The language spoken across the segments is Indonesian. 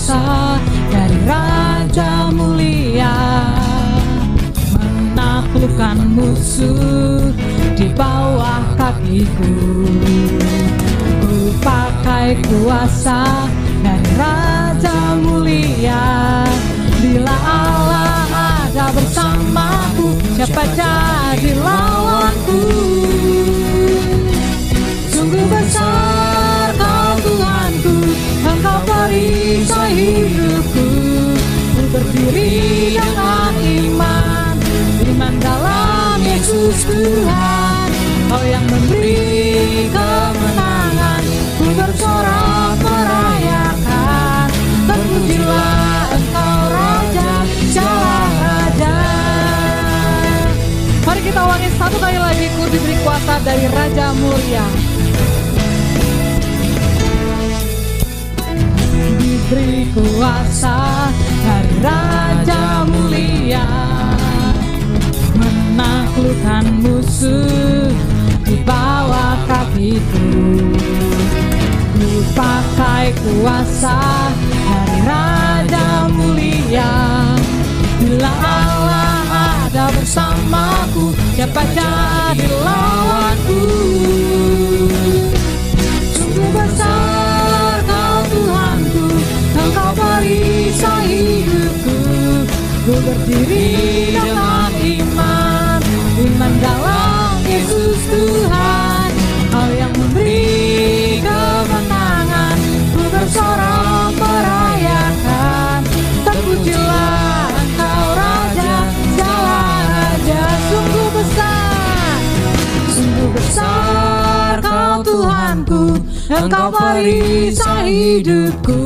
kuasa dari Raja Mulia, menaklukkan musuh di bawah kakiku. Ku pakai kuasa dari Raja Mulia. Bila Allah ada bersamaku, siapa jadi lawanku? Sungguh besar Kau Tuhanku, Engkau perisai hidupku. Ku berdiri dengan iman, iman dalam Yesus Tuhan. Kau yang memberi kemenangan, ku bersorak merayakan. Terpujilah Engkau Raja, segala Raja. Mari kita ulangi satu kali lagi. Ku diberi kuasa dari Raja Mulia. Diberi kuasa dari Raja Mulia, menaklukkan musuh di bawah kakiku. Ku pakai kuasa dari Raja Mulia. Bila Allah ada bersamaku, siapa jadi lawanku? Sungguh besar Kau Tuhanku, Engkau perisai hidupku. Ku berdiri dengan iman, iman dalam Yesus Tuhan. Kau yang memberi kemenangan, ku bersorak merayakan. Terpujilah Engkau Raja, segala Raja. Sungguh besar Kau Tuhanku, Engkau perisai hidupku.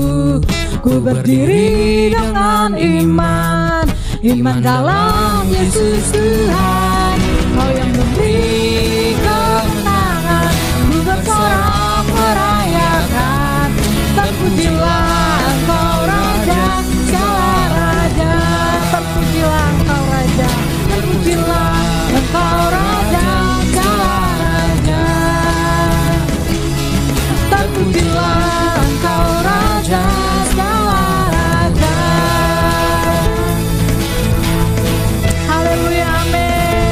Ku berdiri dengan iman, iman dalam Yesus Tuhan. Kau yang memberi kemenangan, ku bersorak merayakan. Terpujilah Engkau Raja, segala Raja. Terpujilah Engkau Raja, terpujilah Engkau Raja, segala Raja. Terpujilah Engkau Raja, segala Raja. Haleluya, amin.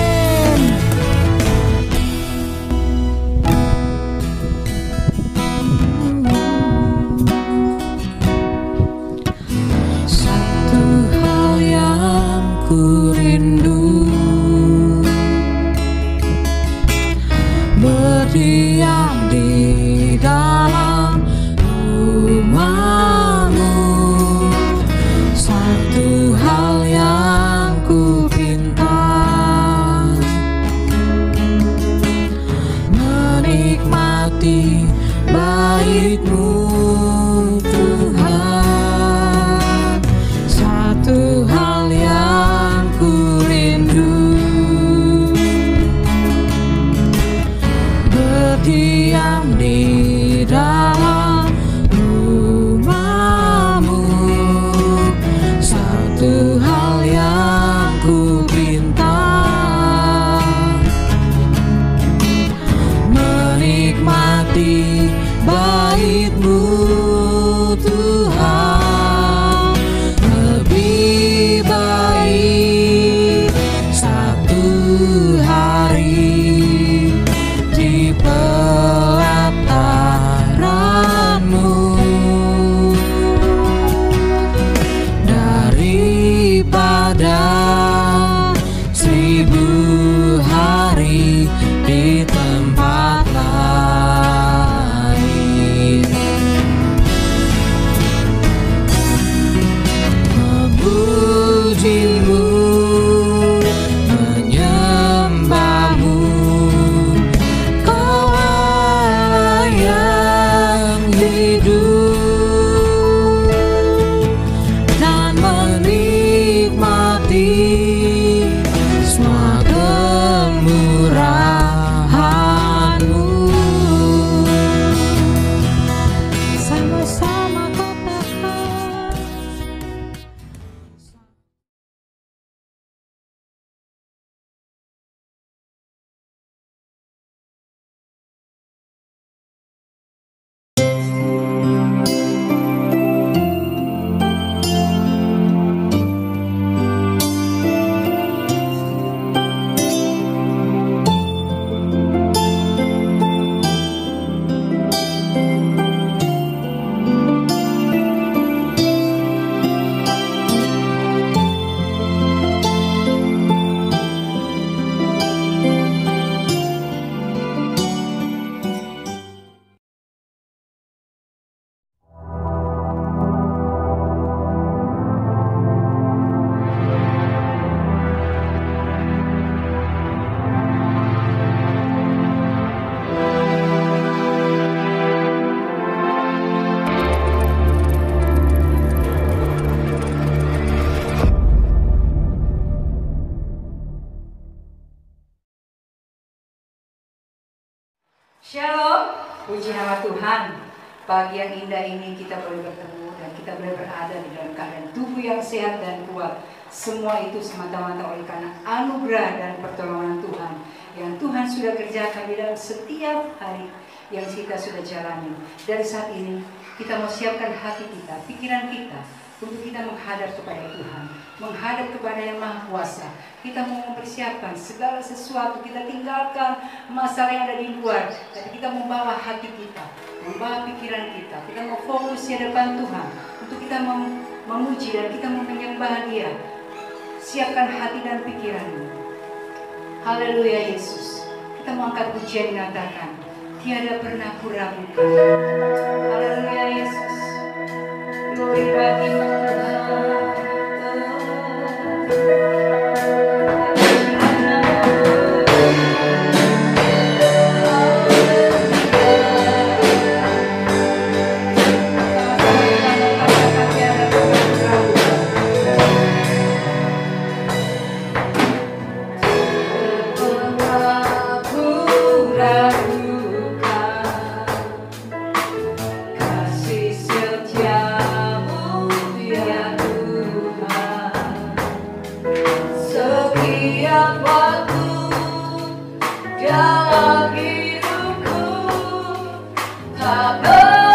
Puji nama Tuhan. Pagi yang indah ini kita boleh bertemu dan kita boleh berada di dalam keadaan tubuh yang sehat dan kuat. Semua itu semata-mata oleh karena anugerah dan pertolongan Tuhan yang Tuhan sudah kerjakan di dalam setiap hari yang kita sudah jalani. Dari saat ini kita mau siapkan hati kita, pikiran kita untuk kita menghadap kepada Tuhan, menghadap kepada Yang Maha Kuasa. Kita mau mempersiapkan segala sesuatu, kita tinggalkan masalah yang ada di luar, dan kita membawa hati kita, membawa pikiran kita. Kita mau fokus di depan Tuhan untuk kita memuji dan kita mau menyembah Dia. Siapkan hati dan pikiranmu. Haleluya Yesus. Kita mau angkat pujian mengatakan, tiada pernah kuragukan. Haleluya Yesus. Glory bagimu Tuhan. Tak pernah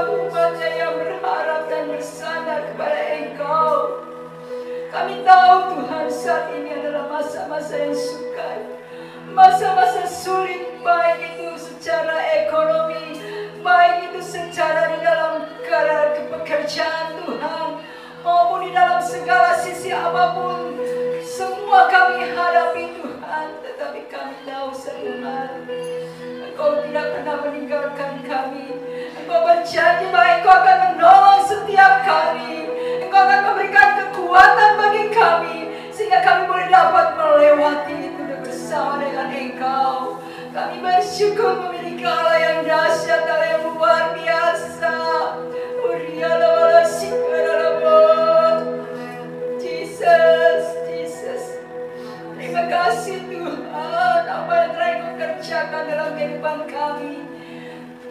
umatnya yang berharap dan bersandar kepada Engkau. Kami tahu Tuhan saat ini adalah masa-masa yang sukar, masa-masa sulit, baik itu secara ekonomi, baik itu secara di dalam pekerjaan Tuhan, maupun di dalam segala sisi apapun. Semua kami hadapi Tuhan, tetapi kami tahu satu hal, Engkau tidak pernah meninggalkan kami. Engkau berjanji bahwa Engkau akan menolong setiap kami. Engkau akan memberikan kekuatan bagi kami, sehingga kami boleh dapat melewati itu bersama dengan Engkau. Kami bersyukur memiliki Allah yang dahsyat, Allah yang luar biasa. Jesus. Terima kasih Tuhan, apa yang telah Engkau kerjakan dalam kehidupan kami.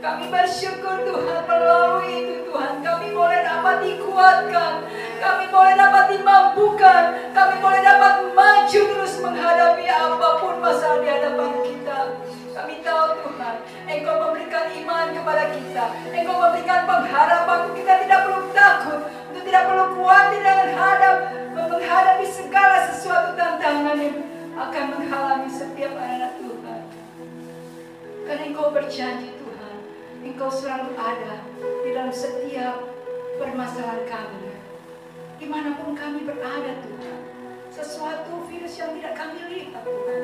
Kami bersyukur Tuhan, melalui itu Tuhan kami boleh dapat dikuatkan, kami boleh dapat dimampukan, kami boleh dapat maju terus menghadapi apapun masalah di hadapan kita. Kami tahu Tuhan, Engkau memberikan iman kepada kita, Engkau memberikan pengharapan untuk kita tidak perlu takut, untuk tidak perlu khawatir dengan menghadapi segala sesuatu tantangan yang akan menghalangi setiap anak Tuhan. Karena Engkau berjanji Tuhan, Engkau selalu ada di dalam setiap permasalahan kami. Dimanapun kami berada Tuhan, sesuatu virus yang tidak kami lihat Tuhan,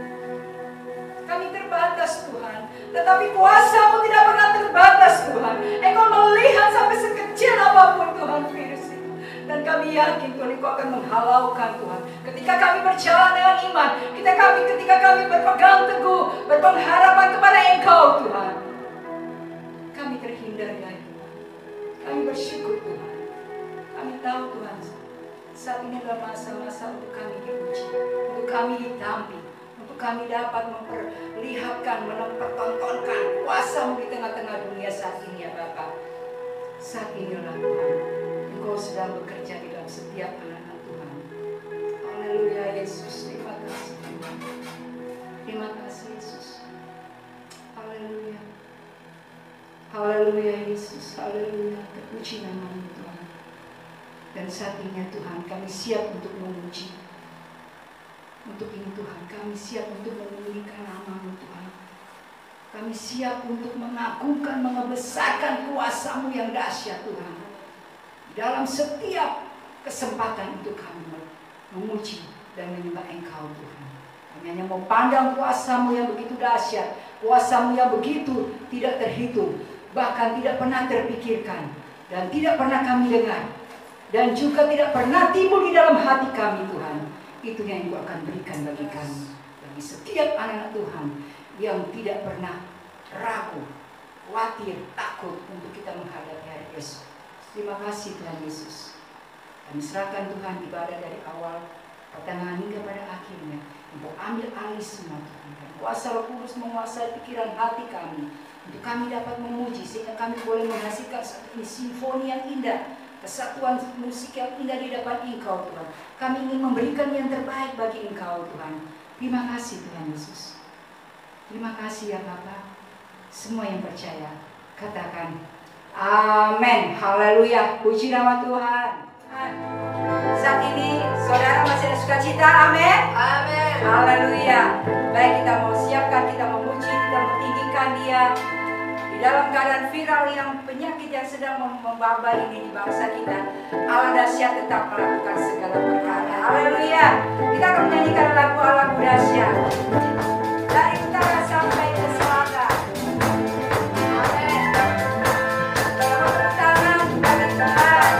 kami terbatas Tuhan, tetapi kuasa-Mu tidak pernah terbatas Tuhan. Engkau melihat sampai sekecil apapun Tuhan virus itu, dan kami yakin Tuhan Engkau akan menghalaukan Tuhan. Ketika kami berjalan dengan iman, ketika kami berpegang teguh, berpengharapan kepada Engkau Tuhan, kami terhindar dari Tuhan. Kami bersyukur Tuhan. Kami tahu Tuhan, saat ini adalah masa-masa untuk kami diuji, untuk kami ditampi, untuk kami dapat memperlihatkan, mempertontonkan kuasa-Mu di tengah-tengah dunia saat ini ya Bapa. Saat inilah Tuhan, Engkau sedang bekerja di dalam setiap anak-anak Tuhan. Haleluya Yesus, terima kasih. Terima kasih Yesus. Haleluya. Haleluya Yesus, haleluya. Terpuji nama-Mu Tuhan. Dan saat ini Tuhan, kami siap untuk memuji. Untuk ini Tuhan, kami siap untuk memulihkan nama-Mu Tuhan. Kami siap untuk mengagungkan, mengebesarkan kuasa-Mu yang dahsyat Tuhan. Dalam setiap kesempatan untuk kami memuji dan menyembah Engkau Tuhan. Kami hanya mau pandang kuasa-Mu yang begitu dahsyat, kuasa-Mu yang begitu tidak terhitung, bahkan tidak pernah terpikirkan, dan tidak pernah kami dengar, dan juga tidak pernah timbul di dalam hati kami Tuhan. Itu yang Engkau akan berikan bagi kami, bagi setiap anak Tuhan yang tidak pernah ragu, khawatir, takut untuk kita menghadapi hari esok. Terima kasih Tuhan Yesus. Kami serahkan Tuhan ibadah dari awal, pertengahan hingga pada akhirnya. Engkau ambil alih semua Tuhan. Dan kuasa Roh Kudus menguasai pikiran hati kami, untuk kami dapat memuji, sehingga kami boleh menghasilkan satu simfoni yang indah, kesatuan musik yang indah di depan Engkau Tuhan. Kami ingin memberikan yang terbaik bagi Engkau Tuhan. Terima kasih Tuhan Yesus. Terima kasih ya Bapa. Semua yang percaya katakan amin. Haleluya. Puji nama Tuhan. Saat ini saudara masih ada sukacita. Amin. Amin. Haleluya. Baik, kita mau siapkan, kita memuji, kita meninggikan Dia. Di dalam keadaan viral yang penyakit yang sedang membaba ini di bangsa kita, Allah dahsyat tetap melakukan segala perkara. Haleluya. Kita akan menyanyikan lagu-lagu dahsyat dari utara sampai ke selatan. Amin. Tepuk tangan bagi Tuhan.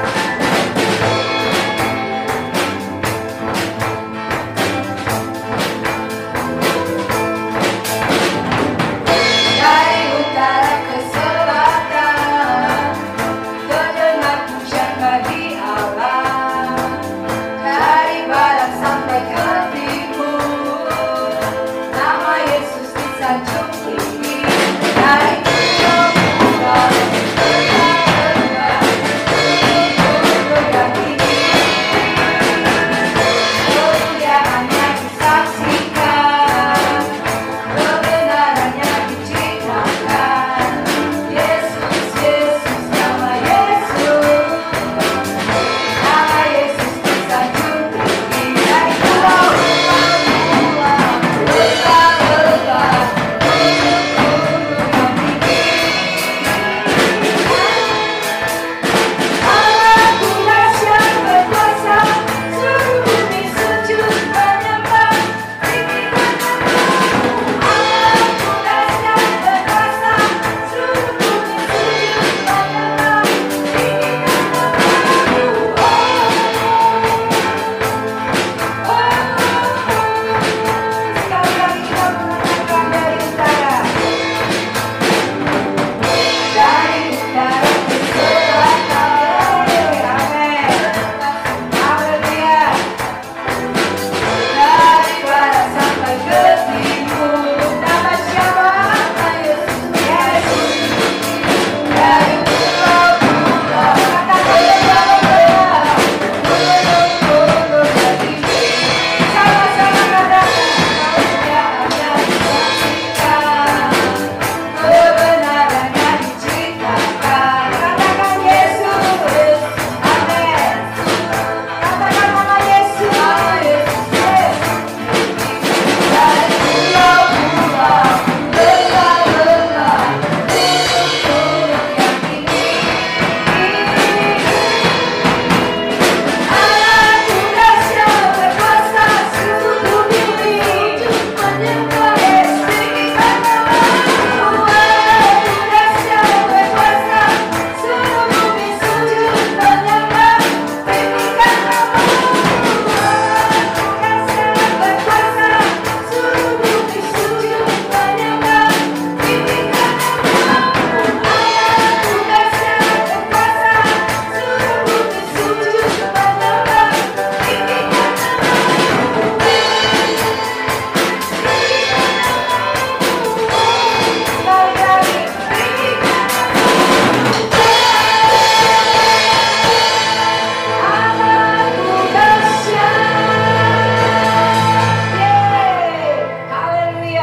Dari utara ke selatan, terdengar pujian bagi Allah. Dari barat sampai ke timur,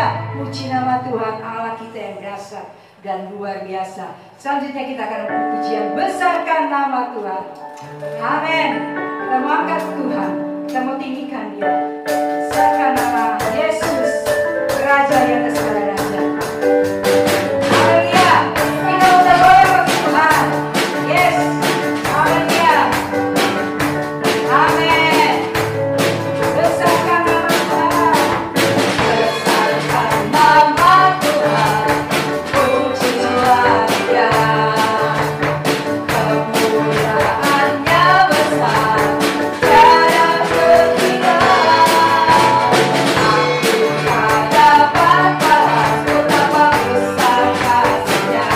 Haleluya. Puji nama Tuhan Allah kita yang dahsyat dan luar biasa. Selanjutnya kita akan pujian besarkan nama Tuhan. Amin. Kita mau angkat Tuhan, kita mau tinggikan Dia. Besarkan nama Yesus, Raja yang atas segala raja. Haleluya. Kita udah goyang Tuhan. Yes. Haleluya. Amin. Besarkan nama Tuhan. Besarkan nama Tuhan. Puji Tuhan Dia. Kemuliaannya besar. Tiada terhingga. Aku tak dapat balas betapa besar kasih-Nya.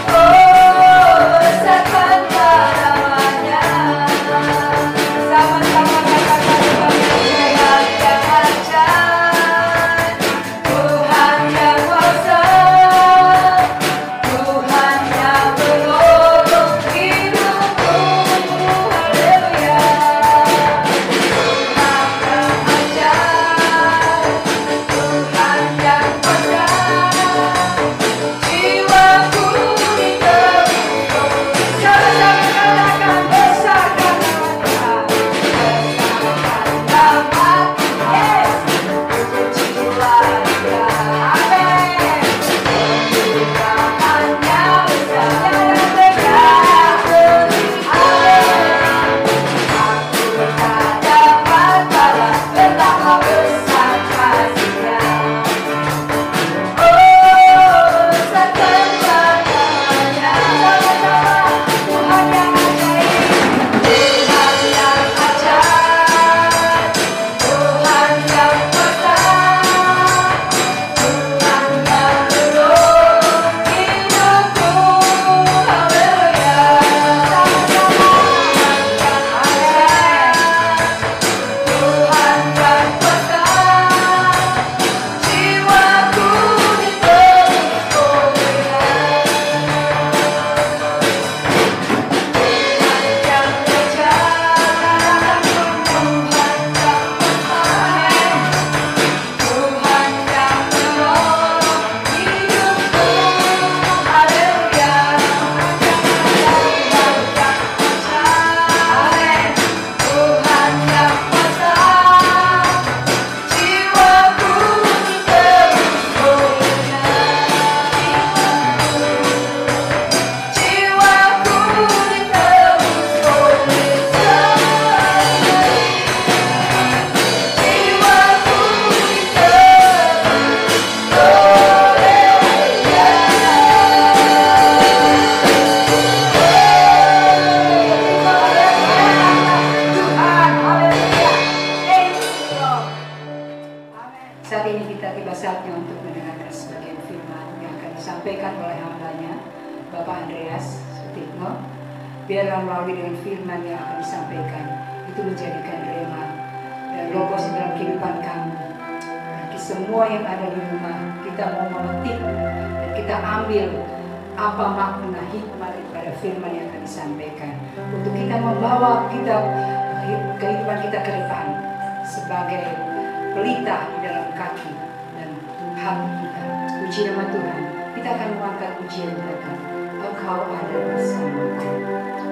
Oh, besarkan namanya. Sama-sama katakan Tuhan yang ajaib, Tuhan yang kuasa, Tuhan yang menolong hidupku. Haleluya. Tuhan yang ajaib, Tuhan yang kuasa, jiwaku diteguhkan. Sama-sama katakan besarkan nama Tuhan. Besarkan nama Yes. Puji Tuhan Dia. Amin. Kemuliaannya besar. Tiada terhingga. Aku tak dapat balas betapa besar kasih-Nya. Oh, besarkan namanya. Sama-sama. Tuhan yang ajaib, Tuhan yang ajaib, Tuhan yang kuasa, Tuhan yang menolong hidupku. Haleluya. Sama-sama. Tuhan yang kuasa, jiwaku diteguhkan. Saat ini kita tiba saatnya untuk mendengarkan sebagian firman yang akan disampaikan oleh hambanya Bapak Andreas Sutikno. Biarlah melalui dengan firman yang akan disampaikan itu menjadikan rema dan logos dalam kehidupan kamu. Bagi semua yang ada di rumah, kita mau memetik dan kita ambil apa makna hikmat daripada firman yang akan disampaikan untuk kita membawa kehidupan kita ke depan sebagai pelita di dalam kaki dan hati kita. Puji nama Tuhan. Kita akan mengangkat pujian kita. Engkau ada bersamaku.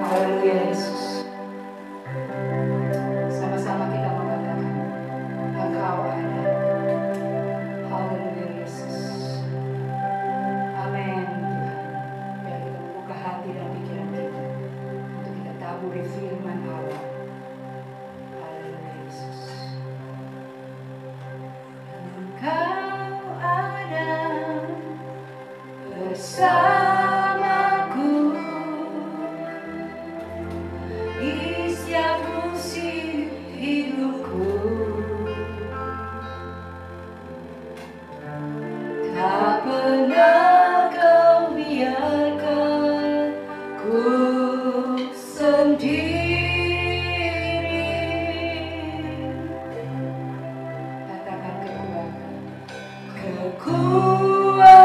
Haleluya Yesus. Sama-sama kita mengatakan Engkau ada. Haleluya Yesus. Amin Tuhan. Biar kita membuka hati dan pikiran kita untuk kita taburi firman Allah. Haleluya Yesus. Engkau ada bersamaku di setiap musim hidupku. Tak pernah kau biarkan ku sendiri. Katakan kekuatan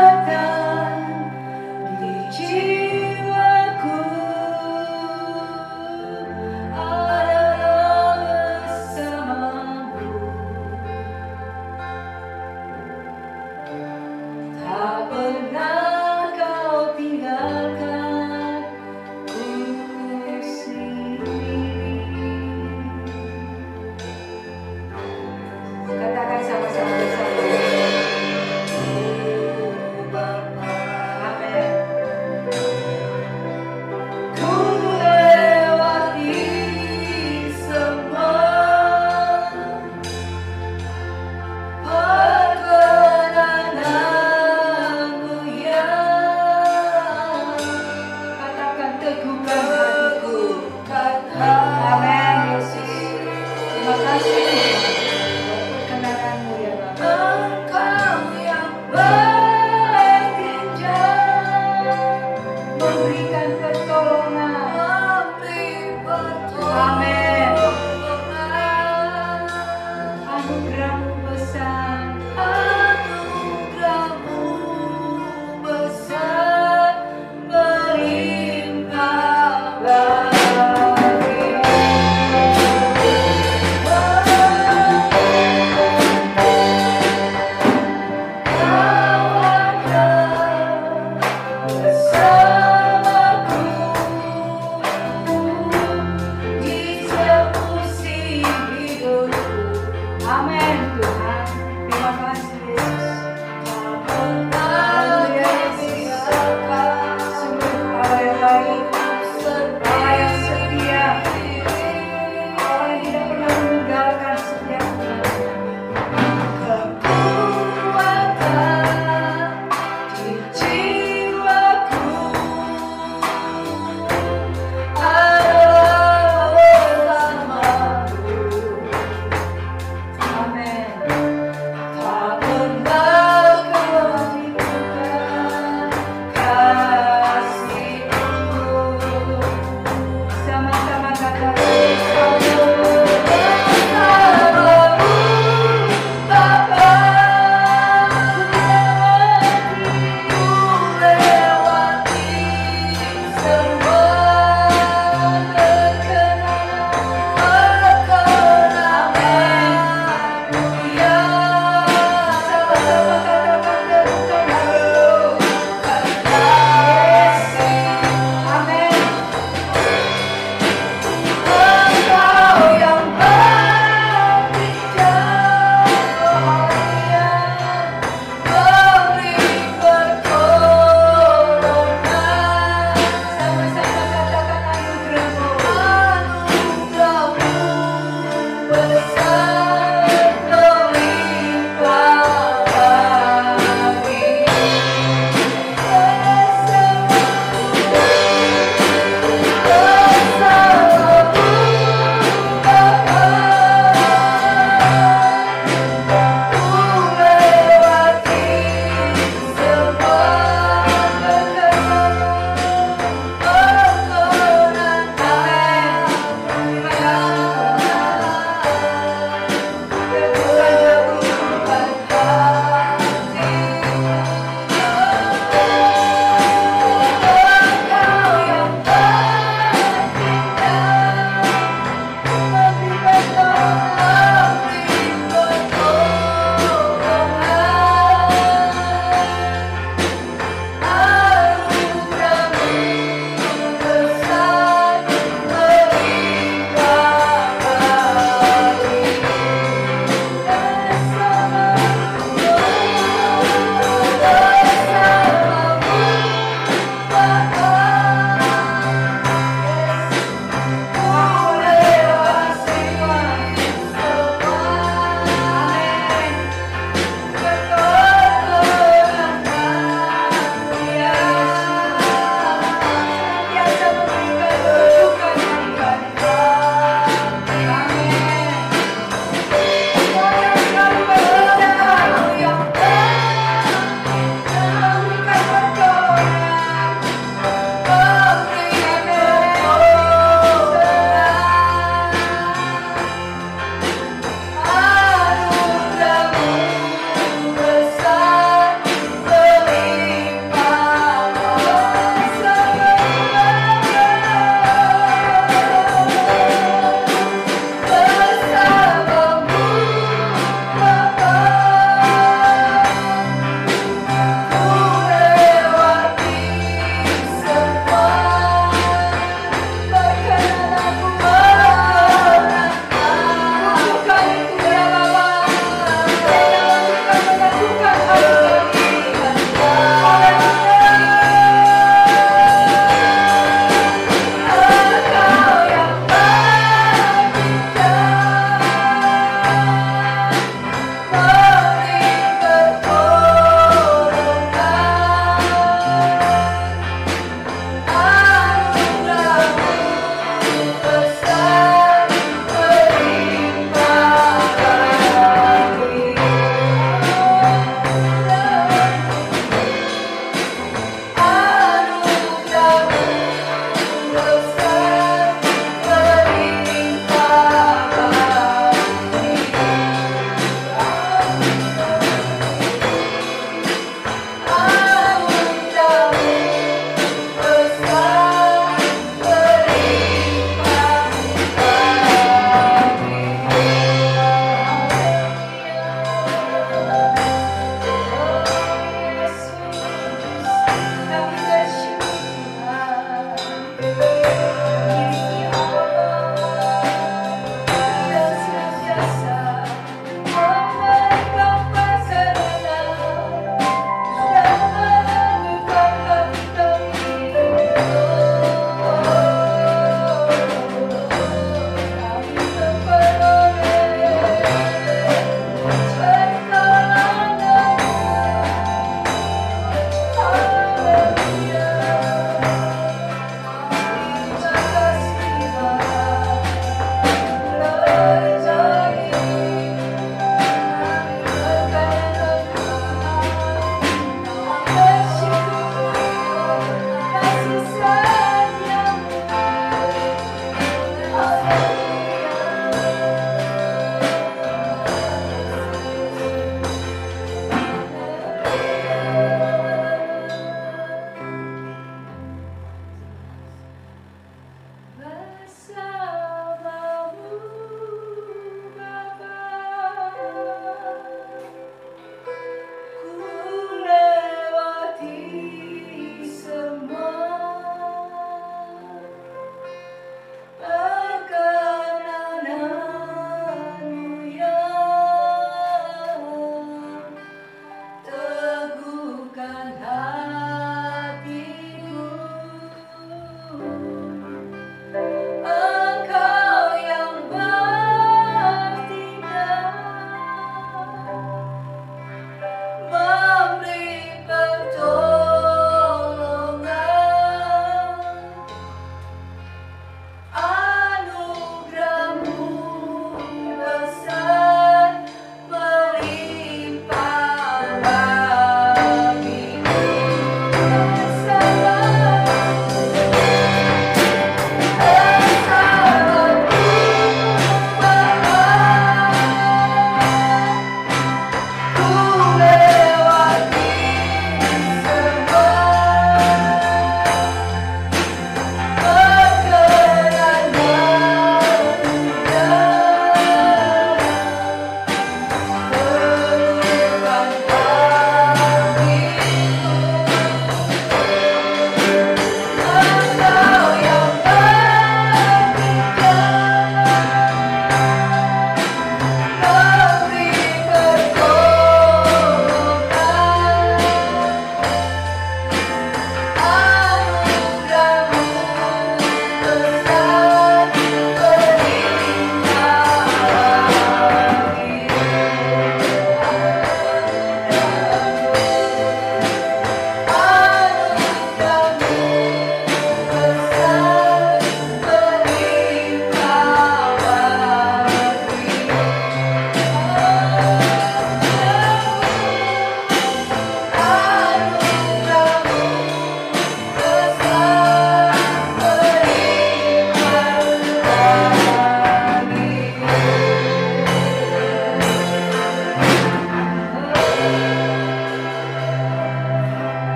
Tak pernah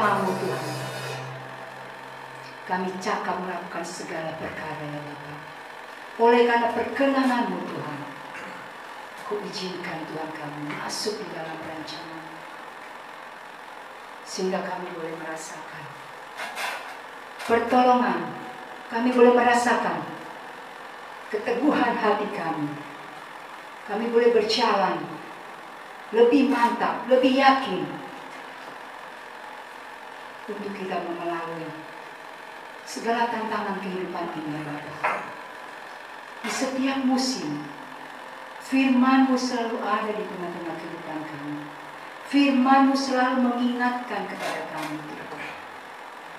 namamu Tuhan. Kami cakap melakukan segala perkara ya Bapa. Oleh karena perkenananmu Tuhan, Ku izinkan Tuhan kami masuk di dalam rancangan, sehingga kami boleh merasakan pertolongan, kami boleh merasakan keteguhan hati kami. Kami boleh berjalan lebih mantap, lebih yakin untuk kita melalui segala tantangan kehidupan ini, Bapa. Di setiap musim, firman-Mu selalu ada di tengah-tengah kehidupan kami. Firman-Mu selalu mengingatkan kepada kami, Tuhan.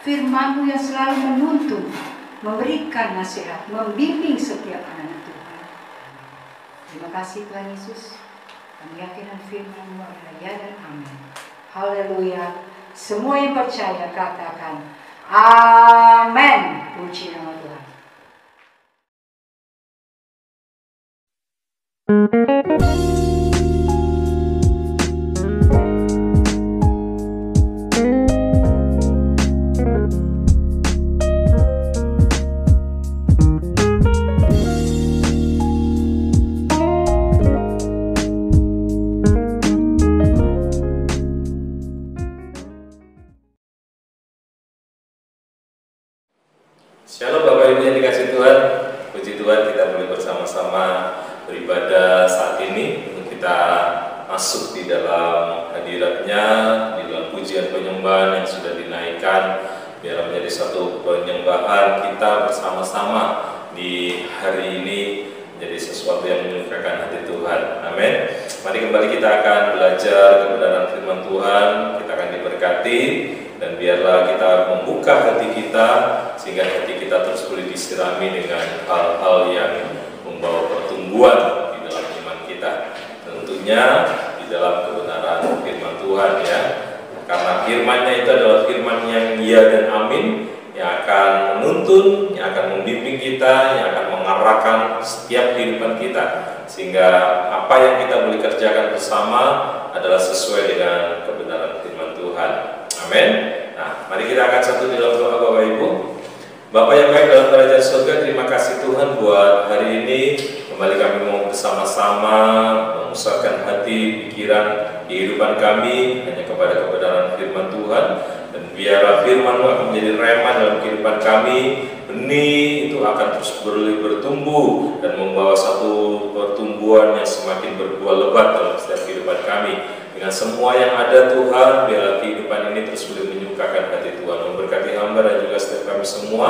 Firman-Mu yang selalu menuntun, memberikan nasihat, membimbing setiap anak Tuhan. Terima kasih Tuhan Yesus. Kami yakin firman-Mu adalah ya dan amin. Haleluya. Semua yang percaya katakan amin. Puji nama Tuhan. Shalom Bapak Ibu yang dikasih Tuhan. Puji Tuhan kita boleh bersama-sama beribadah saat ini untuk kita masuk di dalam hadirat-Nya, di dalam pujian penyembahan yang sudah dinaikkan, biar menjadi satu penyembahan kita bersama-sama di hari ini menjadi sesuatu yang menyukakan hati Tuhan. Amin. Mari kembali kita akan belajar kebenaran firman Tuhan, kita akan diberkati, dan biarlah kita membuka hati kita sehingga hati kita terus boleh disirami dengan hal-hal yang membawa pertumbuhan di dalam iman kita. Tentunya di dalam kebenaran firman Tuhan ya. Karena firman-Nya itu adalah firman yang ya dan amin, yang akan menuntun, yang akan membimbing kita, yang akan mengarahkan setiap kehidupan kita, sehingga apa yang kita boleh kerjakan bersama adalah sesuai dengan kebenaran firman Tuhan. Amin. Nah, mari kita akan satu dalam doa Bapak Ibu. Bapak yang baik dalam kerajaan surga, terima kasih Tuhan buat hari ini. Kembali kami mau bersama-sama memusatkan hati, pikiran, kehidupan kami hanya kepada kebenaran firman Tuhan. Dan biarlah firman-Mu akan menjadi rema dalam kehidupan kami. Benih itu akan terus bertumbuh dan membawa satu pertumbuhan yang semakin berbuah lebat dalam setiap kehidupan kami. Dengan semua yang ada Tuhan, biarlah kehidupan ini terus boleh menyukakan hati Tuhan. Memberkati hamba dan juga setiap kami semua.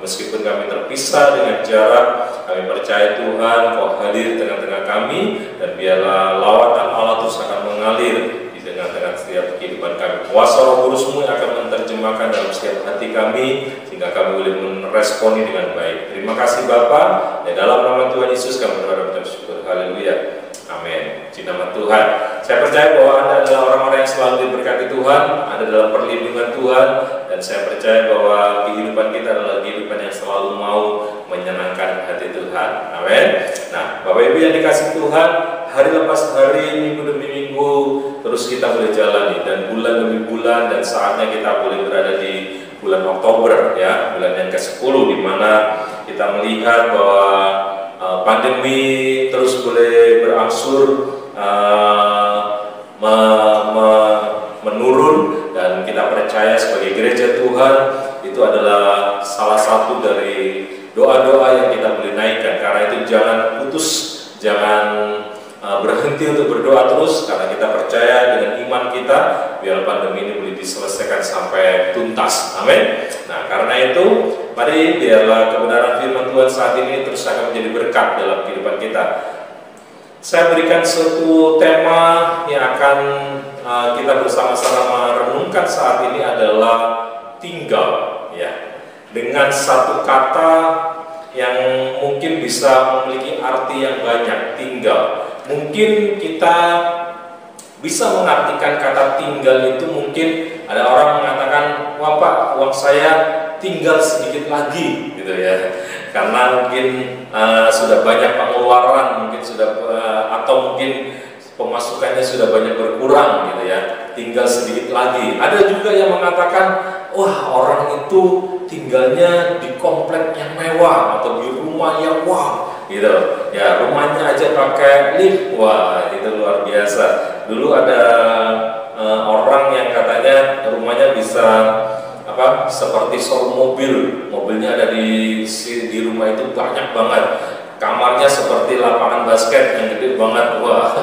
Meskipun kami terpisah dengan jarak, kami percaya Tuhan Kau hadir di tengah-tengah kami. Dan biarlah lawatan Allah terus akan mengalir di tengah-tengah setiap kehidupan kami. Kuasa Roh Kudus-Mu akan menerjemahkan dalam setiap hati kami, sehingga kami boleh meresponi dengan baik. Terima kasih Bapa. Dan dalam nama Tuhan Yesus kami berdoa dan bersyukur. Haleluya. Amin. Di nama Tuhan. Saya percaya bahwa Anda adalah orang-orang yang selalu diberkati Tuhan, ada dalam perlindungan Tuhan, dan saya percaya bahwa kehidupan kita adalah kehidupan yang selalu mau menyenangkan hati Tuhan. Amin. Nah, Bapak Ibu yang dikasih Tuhan, hari lepas hari, minggu demi minggu, terus kita boleh jalani, dan bulan demi bulan, dan saatnya kita boleh berada di bulan Oktober, ya, bulan yang ke-10, di mana kita melihat bahwa pandemi terus boleh berangsur menurun, dan kita percaya sebagai gereja Tuhan itu adalah salah satu dari doa-doa yang kita boleh naikkan. Karena itu jangan putus, jangan berhenti untuk berdoa terus, karena kita percaya dengan iman kita biar pandemi ini boleh diselesaikan sampai tuntas. Amin. Nah, karena itu mari biarlah kebenaran firman Tuhan saat ini terus akan menjadi berkat dalam kehidupan kita. Saya berikan suatu tema yang akan kita bersama-sama renungkan saat ini adalah tinggal, ya. Dengan satu kata yang mungkin bisa memiliki arti yang banyak, tinggal. Mungkin kita bisa mengartikan kata tinggal itu, mungkin ada orang mengatakan, wah Pak, uang saya tinggal sedikit lagi, gitu ya. Karena mungkin sudah banyak pengeluaran, mungkin sudah atau mungkin pemasukannya sudah banyak berkurang, gitu ya. tinggal sedikit lagi. Ada juga yang mengatakan, wah orang itu tinggalnya di komplek yang mewah atau di rumah yang wah gitu. Ya rumahnya aja pakai lift, wah itu luar biasa. Dulu ada orang yang katanya rumahnya bisa seperti showroom mobil, mobilnya ada di rumah itu banyak banget. Kamarnya seperti lapangan basket yang gede banget, wah.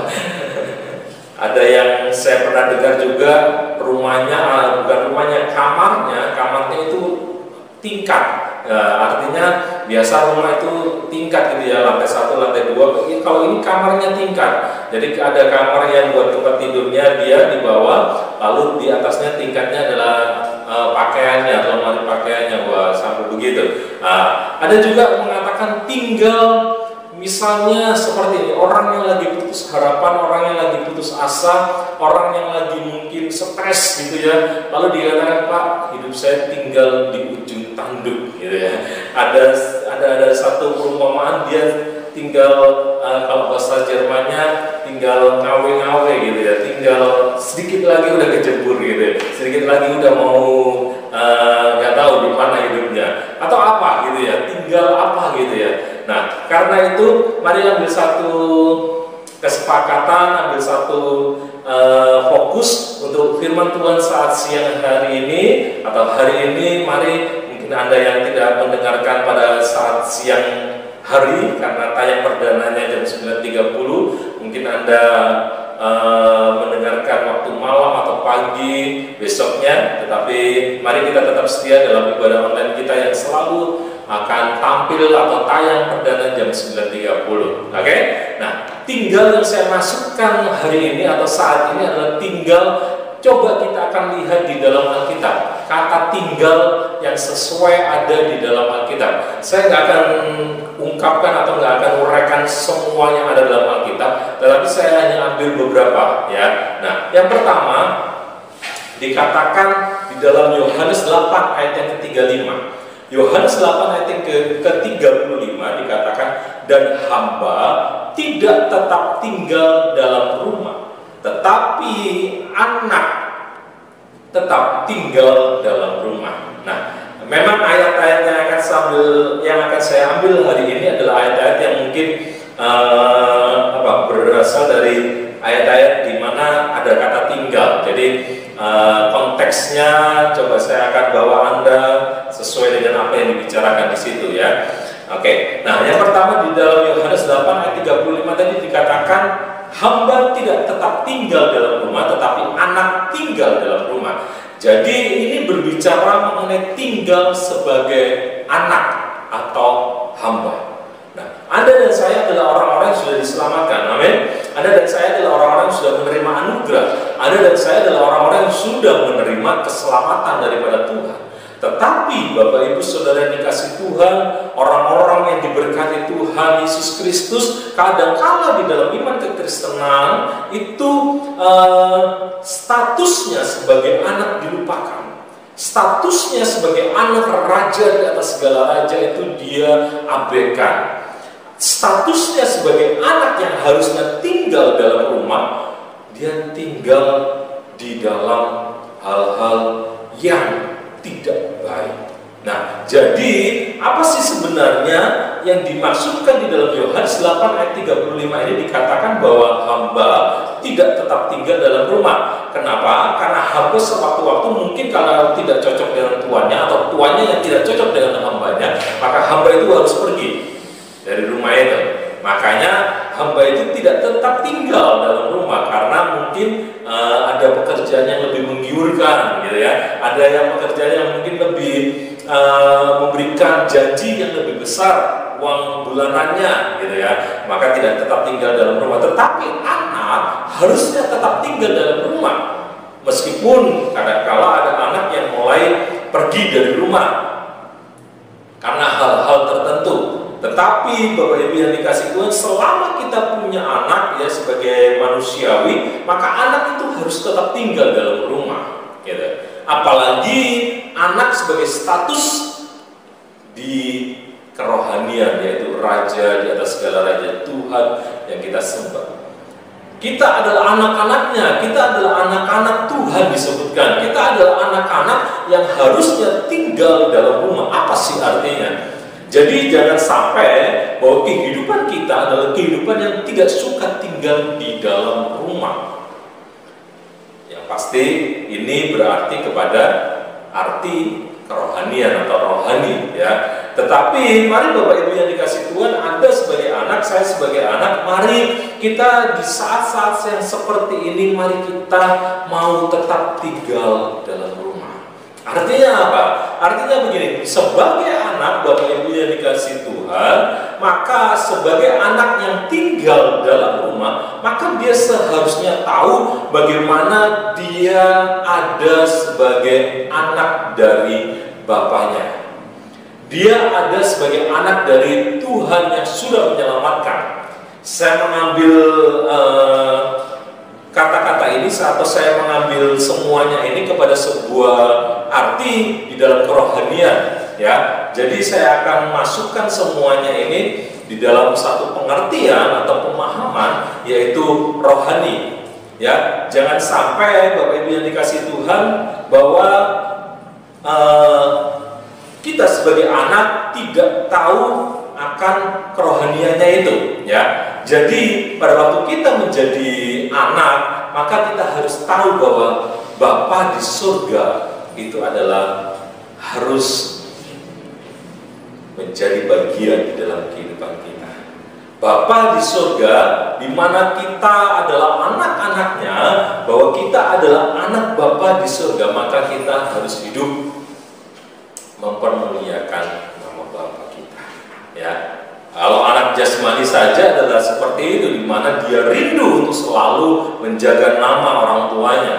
Ada yang saya pernah dengar juga rumahnya, bukan rumahnya, kamarnya itu tingkat. Artinya biasa rumah itu tingkat gitu ya, lantai 1, lantai 2. Kalau ini kamarnya tingkat. Jadi ada kamar yang buat tempat tidurnya dia di bawah, lalu di atasnya tingkatnya adalah pakaiannya, lemari pakaiannya, wah sampai begitu. Ada juga mengatakan tinggal misalnya seperti ini, orang yang lagi putus harapan, orang yang lagi putus asa, orang yang lagi mungkin stres gitu ya, lalu dikatakan, Pak, hidup saya tinggal di ujung tanduk gitu ya. Ada satu perumpamaan, dia tinggal kalau bahasa Jermannya tinggal ngawe-ngawe gitu ya, tinggal sedikit lagi udah kejebur gitu ya, sedikit lagi udah mau nggak tahu di mana hidupnya atau apa gitu ya, tinggal apa gitu ya. Nah, karena itu mari ambil satu kesepakatan, ambil satu fokus untuk firman Tuhan saat siang hari ini atau hari ini. Mari, mungkin Anda yang tidak mendengarkan pada saat siang hari karena tayang perdananya jam 9.30, mungkin Anda mendengarkan waktu malam atau pagi besoknya, tetapi mari kita tetap setia dalam ibadah online kita yang selalu akan tampil atau tayang perdana jam 9.30. Oke? Nah, tinggal yang saya masukkan hari ini atau saat ini adalah tinggal. Coba kita akan lihat di dalam Alkitab kata tinggal yang sesuai ada di dalam Alkitab. Saya nggak akan ungkapkan atau nggak akan uraikan semua yang ada dalam Alkitab, tetapi saya hanya ambil beberapa ya. Nah, yang pertama dikatakan di dalam Yohanes 8 ayat yang ke-35. Yohanes 8 ayat yang ke-35 dikatakan, dan hamba tidak tetap tinggal dalam rumah, tetapi anak tetap tinggal dalam rumah. Nah, memang ayat-ayat yang akan saya ambil hari ini adalah ayat-ayat yang mungkin berasal dari ayat-ayat di mana ada kata tinggal. Jadi konteksnya coba saya akan bawa Anda sesuai dengan apa yang dibicarakan di situ ya. Oke. Nah, yang pertama di dalam Yohanes 8 ayat 35 tadi dikatakan hamba tidak tetap tinggal dalam rumah, tetapi anak tinggal dalam rumah. Jadi ini berbicara mengenai tinggal sebagai anak atau hamba. Nah, Anda dan saya adalah orang-orang yang sudah diselamatkan, amin. Anda dan saya adalah orang-orang yang sudah menerima anugerah. Anda dan saya adalah orang-orang yang sudah menerima keselamatan daripada Tuhan. Tetapi Bapak Ibu Saudara yang dikasih Tuhan, orang-orang yang diberkati Tuhan Yesus Kristus, kadang-kala di dalam iman kekristenan itu statusnya sebagai anak dilupakan. Statusnya sebagai anak raja di atas segala raja itu dia abaikan. Statusnya sebagai anak yang harusnya tinggal dalam rumah, dia tinggal di dalam hal-hal yang tidak baik. Nah, jadi apa sih sebenarnya yang dimaksudkan di dalam Yohanes 8 ayat 35 ini dikatakan bahwa hamba tidak tetap tinggal dalam rumah. Kenapa? Karena hamba sewaktu-waktu mungkin kalau tidak cocok dengan tuannya atau tuannya yang tidak cocok dengan hambanya, maka hamba itu harus pergi dari rumah itu. Makanya hamba itu tidak tetap tinggal dalam rumah karena mungkin ada pekerjaan yang lebih menggiurkan gitu ya. Ada yang pekerjaan yang mungkin lebih memberikan janji yang lebih besar uang bulanannya gitu ya. Maka tidak tetap tinggal dalam rumah. Tetapi anak harusnya tetap tinggal dalam rumah. Meskipun kadang-kala ada anak yang mulai pergi dari rumah karena hal-hal tertentu. Tetapi Bapak Ibu yang dikasih Tuhan, selama kita punya anak ya sebagai manusiawi, maka anak itu harus tetap tinggal dalam rumah gitu. Apalagi anak sebagai status di kerohanian, yaitu raja di atas segala raja, Tuhan yang kita sembah. Kita adalah anak-anaknya, kita adalah anak-anak Tuhan disebutkan. Kita adalah anak-anak yang harusnya tinggal dalam rumah. Apa sih artinya? Jadi jangan sampai bahwa kehidupan kita adalah kehidupan yang tidak suka tinggal di dalam rumah. Yang pasti ini berarti kepada arti kerohanian atau rohani, ya. Tetapi mari Bapak Ibu yang dikasih Tuhan, Anda sebagai anak, saya sebagai anak, mari kita di saat-saat yang seperti ini, mari kita mau tetap tinggal dalam rumah. Artinya apa? Artinya begini, sebagai anak Bapak Ibu yang dikasih Tuhan, maka sebagai anak yang tinggal dalam rumah, maka dia seharusnya tahu bagaimana dia ada sebagai anak dari Bapaknya. Dia ada sebagai anak dari Tuhan yang sudah menyelamatkan. Saya mengambil kata-kata ini atau saya mengambil semuanya ini kepada sebuah arti di dalam kerohanian, ya. Jadi saya akan masukkan semuanya ini di dalam satu pengertian atau pemahaman, yaitu rohani, ya. Jangan sampai Bapak Ibu yang dikasih Tuhan bahwa kita sebagai anak tidak tahu akan kerohaniannya itu, ya. Jadi pada waktu kita menjadi anak, maka kita harus tahu bahwa Bapa di surga itu adalah harus menjadi bagian di dalam kehidupan kita. Bapa di surga, di mana kita adalah anak-anaknya, bahwa kita adalah anak Bapa di surga, maka kita harus hidup mempermuliakan nama Bapa kita, ya. Kalau anak jasmani saja adalah seperti itu, di mana dia rindu untuk selalu menjaga nama orang tuanya.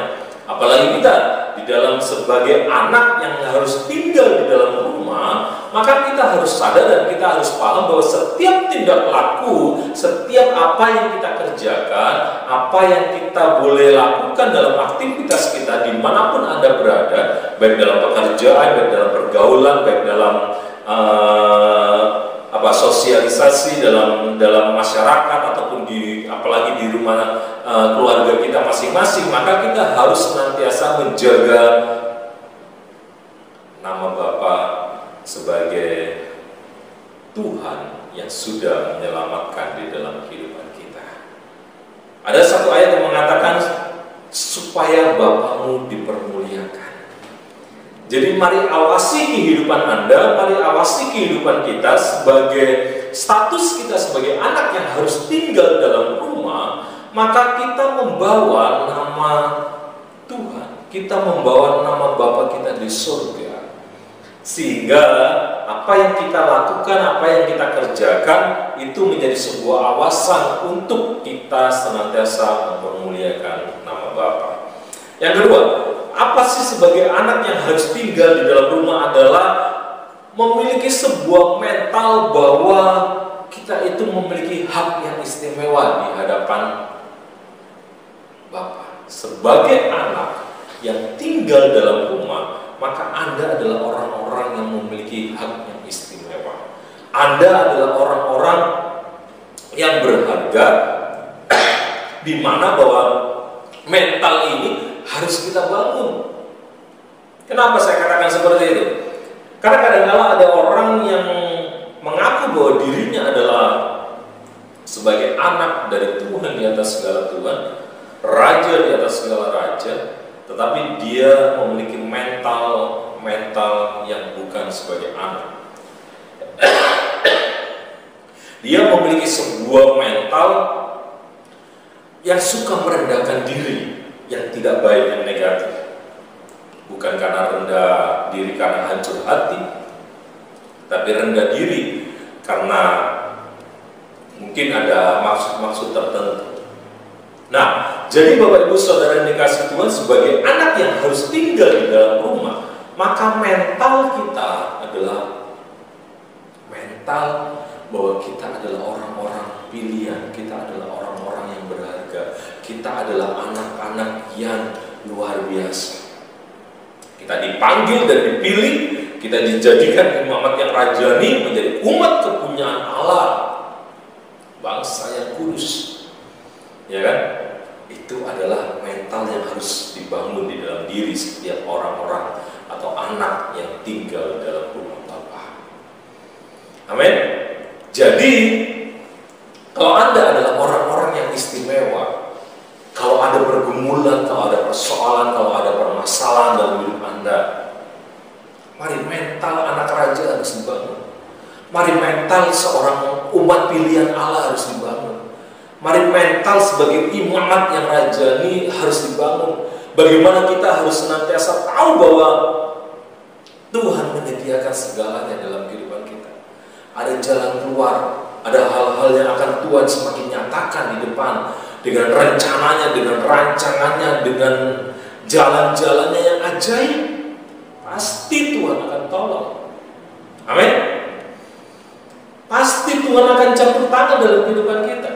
Apalagi kita di dalam sebagai anak yang harus tinggal di dalam rumah, maka kita harus sadar dan kita harus paham bahwa setiap tindak laku, setiap apa yang kita kerjakan, apa yang kita boleh lakukan dalam aktivitas kita dimanapun Anda berada, baik dalam pekerjaan, baik dalam pergaulan, baik dalam sosialisasi dalam masyarakat ataupun apalagi di rumah keluarga kita masing-masing, maka kita harus senantiasa menjaga nama Bapa sebagai Tuhan yang sudah menyelamatkan di dalam kehidupan kita. Ada satu ayat yang mengatakan supaya Bapamu dipermuliakan. Jadi mari awasi kehidupan Anda, mari awasi kehidupan kita sebagai status kita sebagai anak yang harus tinggal dalam rumah, maka kita membawa nama Tuhan, kita membawa nama Bapa kita di surga. Sehingga apa yang kita lakukan, apa yang kita kerjakan itu menjadi sebuah awasan untuk kita senantiasa mempermuliakan nama Bapa. Yang kedua, apa sih sebagai anak yang harus tinggal di dalam rumah adalah memiliki sebuah mental bahwa kita itu memiliki hak yang istimewa di hadapan Bapa. Sebagai anak yang tinggal dalam rumah, maka Anda adalah orang-orang yang memiliki hak yang istimewa. Anda adalah orang-orang yang berharga, di mana bahwa mental ini harus kita bangun. Kenapa saya katakan seperti itu? Karena kadang-kala ada orang yang mengaku bahwa dirinya adalah sebagai anak dari Tuhan di atas segala Tuhan, raja di atas segala raja, tetapi dia memiliki mental yang bukan sebagai anak. Dia memiliki sebuah mental yang suka merendahkan diri, yang tidak baik, yang negatif. Bukan karena rendah diri karena hancur hati, tapi rendah diri karena mungkin ada maksud-maksud tertentu. Nah, jadi Bapak Ibu Saudara yang dikasih Tuhan, sebagai anak yang harus tinggal di dalam rumah, maka mental kita adalah mental bahwa kita adalah orang-orang pilihan, kita adalah orang-orang yang berharga, kita adalah anak-anak yang luar biasa. Kita dipanggil dan dipilih, kita dijadikan imamat yang rajani, menjadi umat kepunyaan Allah, bangsa yang kudus, ya kan? itu adalah mental yang harus dibangun di dalam diri setiap orang-orang atau anak yang tinggal dalam rumah Bapa. Amin. Jadi kalau Anda adalah orang-orang yang istimewa, kalau ada pergumulan, kalau ada persoalan, kalau ada permasalahan dalam hidup Anda, mari mental anak raja harus dibangun. Mari mental seorang umat pilihan Allah harus dibangun. Mari mental sebagai imamat yang rajani harus dibangun. Bagaimana kita harus senantiasa tahu bahwa Tuhan menyediakan segalanya dalam kehidupan kita. Ada jalan keluar, ada hal-hal yang akan Tuhan semakin nyatakan di depan, dengan rencananya, dengan rancangannya, dengan jalan-jalannya yang ajaib. Pasti Tuhan akan tolong. Amin. Pasti Tuhan akan campur tangan dalam kehidupan kita.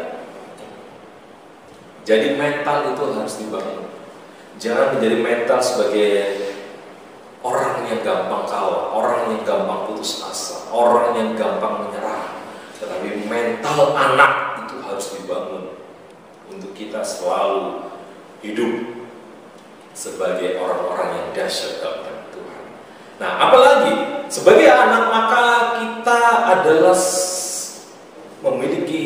Jadi mental itu harus dibangun. Jangan menjadi mental sebagai orang yang gampang kalah, orang yang gampang putus asa, orang yang gampang menyerah. Tetapi mental anak itu harus dibangun untuk kita selalu hidup sebagai orang-orang yang dahsyat dalam Tuhan. Nah, apalagi sebagai anak maka kita adalah memiliki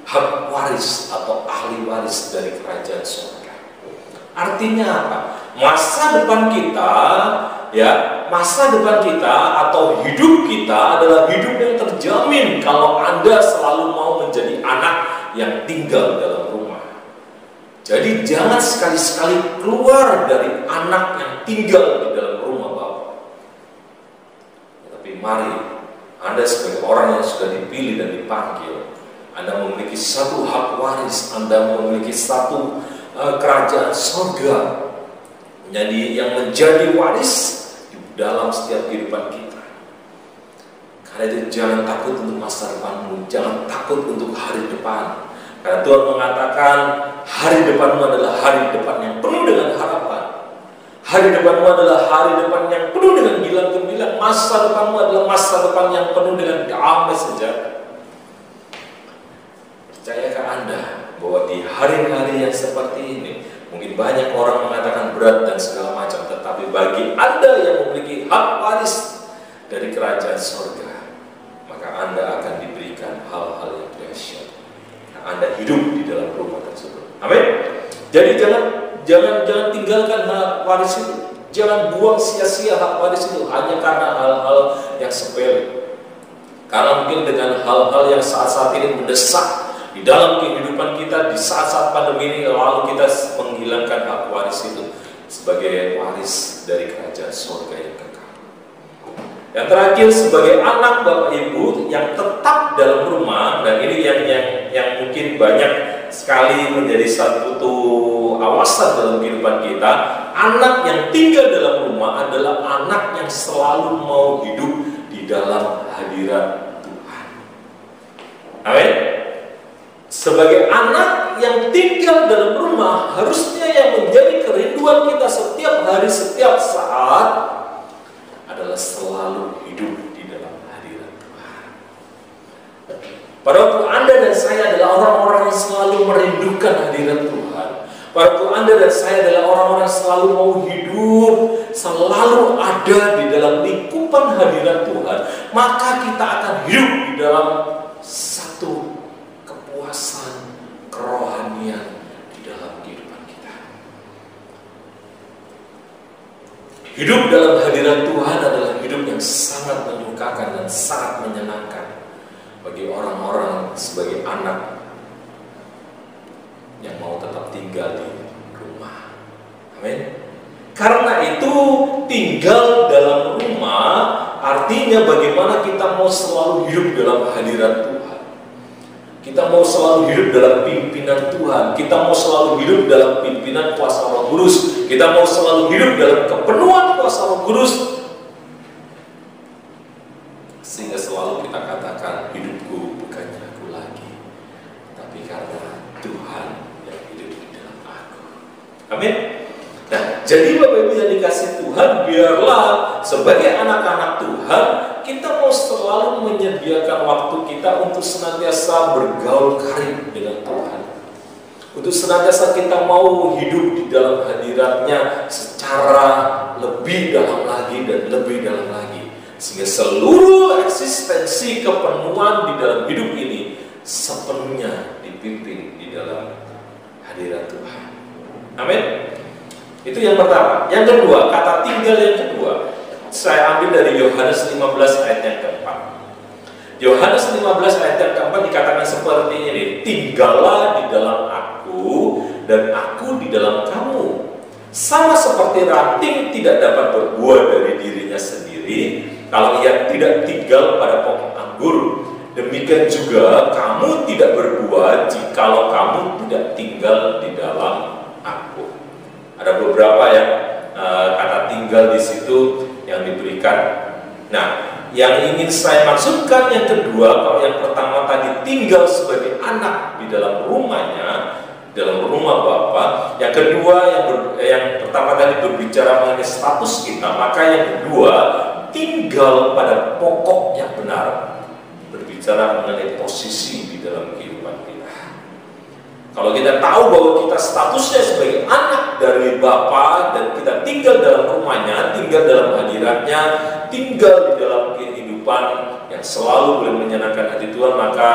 hak waris atau ahli waris dari kerajaan surga. Artinya apa? Masa depan kita, masa depan kita atau hidup kita adalah hidup yang terjamin kalau Anda selalu mau menjadi anak yang tinggal dalam rumah. Jadi jangan sekali-sekali keluar dari anak yang tinggal di dalam rumah Bapa. Tapi mari Anda sebagai orang yang sudah dipilih dan dipanggil, Anda memiliki satu hak waris, Anda memiliki satu kerajaan surga yang menjadi waris di dalam setiap kehidupan kita. Karena itu jangan takut untuk masa depanmu, jangan takut untuk hari depan. Karena Tuhan mengatakan hari depanmu adalah hari depan yang penuh dengan harapan. Hari depanmu adalah hari depan yang penuh dengan gilang gemilang. Masa depanmu adalah masa depan yang penuh dengan damai sejahtera. Percayakah Anda bahwa di hari-hari yang seperti ini mungkin banyak orang mengatakan berat dan segala macam, tetapi bagi Anda yang memiliki hak waris dari kerajaan surga, maka Anda akan diberikan hal-hal yang dahsyat. Anda hidup di dalam rumah tersebut. Amin. Jadi jangan tinggalkan hak waris itu. Jangan buang sia-sia hak waris itu hanya karena hal-hal yang sepele. Karena mungkin dengan hal-hal yang saat-saat ini mendesak di dalam kehidupan kita di saat-saat pandemi ini, lalu kita menghilangkan hak waris itu sebagai waris dari kerajaan surga yang kekal. Yang terakhir, sebagai anak Bapak Ibu yang tetap dalam rumah, dan ini yang mungkin banyak sekali menjadi satu awasan dalam kehidupan kita. Anak yang tinggal dalam rumah adalah anak yang selalu mau hidup di dalam hadirat Tuhan. Amin. Sebagai anak yang tinggal dalam rumah, harusnya yang menjadi kerinduan kita setiap hari, setiap saat adalah selalu hidup di dalam hadirat Tuhan. Pada waktu Anda dan saya adalah orang-orang yang selalu merindukan hadirat Tuhan. Pada waktu Anda dan saya adalah orang-orang yang selalu mau hidup, selalu ada di dalam lingkupan hadirat Tuhan, maka kita akan hidup di dalam satu kepuasan kerohanian di dalam kehidupan kita. Hidup dalam hadirat Tuhan adalah hidup yang sangat menyukakan dan sangat menyenangkan bagi orang-orang sebagai anak yang mau tetap tinggal di rumah. Amin. Karena itu tinggal dalam rumah artinya bagaimana kita mau selalu hidup dalam hadirat Tuhan. Kita mau selalu hidup dalam pimpinan Tuhan. Kita mau selalu hidup dalam pimpinan kuasa Roh Kudus. Kita mau selalu hidup dalam kepenuhan kuasa Roh Kudus. Sehingga selalu kita katakan, hidupku bukannya aku lagi, tapi karena Tuhan yang hidup di dalam aku. Amin. Nah, jadi Bapak Ibu yang dikasih Tuhan, biarlah sebagai anak-anak Tuhan kita mau selalu menyediakan waktu kita untuk senantiasa bergaul karib dengan Tuhan. untuk senantiasa kita mau hidup di dalam hadirat-Nya secara lebih dalam lagi dan lebih dalam lagi, sehingga seluruh eksistensi kepenuhan di dalam hidup ini sepenuhnya dipimpin di dalam hadirat Tuhan. Amin. Itu yang pertama. Yang kedua, kata tinggal yang kedua saya ambil dari Yohanes 15 ayat yang keempat. Yohanes 15 ayat yang keempat dikatakan seperti ini, tinggallah di dalam aku dan aku di dalam kamu. Sama seperti ranting tidak dapat berbuah dari dirinya sendiri kalau ia tidak tinggal pada pokok anggur, demikian juga kamu tidak berbuah jikalau kamu tidak tinggal di dalam aku. Ada beberapa ya kata tinggal di situ yang diberikan. Nah, yang ingin saya maksudkan yang kedua, kalau yang pertama tadi tinggal sebagai anak di dalam rumahnya, dalam rumah Bapa. Yang kedua, yang pertama tadi berbicara mengenai status kita, maka yang kedua tinggal pada pokok yang benar, berbicara mengenai posisi di dalam kehidupan kita. Kalau kita tahu bahwa kita statusnya sebagai anak dari Bapa dan kita tinggal dalam rumahnya, tinggal dalam hadiratnya, tinggal di dalam kehidupan yang selalu boleh menyenangkan hati Tuhan, maka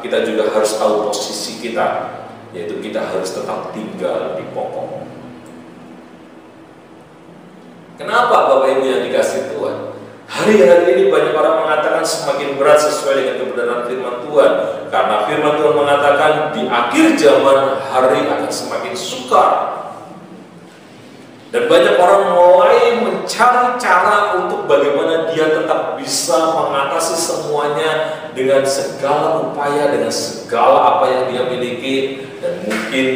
kita juga harus tahu posisi kita, yaitu kita harus tetap tinggal di pokok. Kenapa Bapak Ibu yang dikasih Tuhan? Hari-hari ini banyak orang mengatakan semakin berat sesuai dengan kebenaran firman Tuhan, karena firman Tuhan mengatakan di akhir zaman hari akan semakin sukar. Dan banyak orang mulai mencari cara untuk bagaimana dia tetap bisa mengatasi semuanya dengan segala upaya, dengan segala apa yang dia miliki, dan mungkin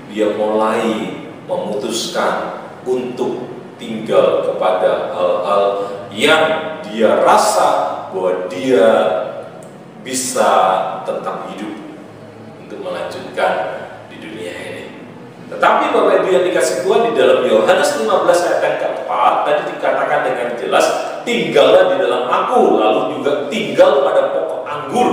dia mulai memutuskan untuk tinggal kepada hal-hal yang dia rasa bahwa dia bisa tetap hidup untuk melanjutkan di dunia ini. Tetapi Bapak Ibu yang dikasih Tuhan, di dalam Yohanes 15 ayat yang keempat tadi dikatakan dengan jelas, tinggallah di dalam aku, lalu juga tinggal pada pokok anggur.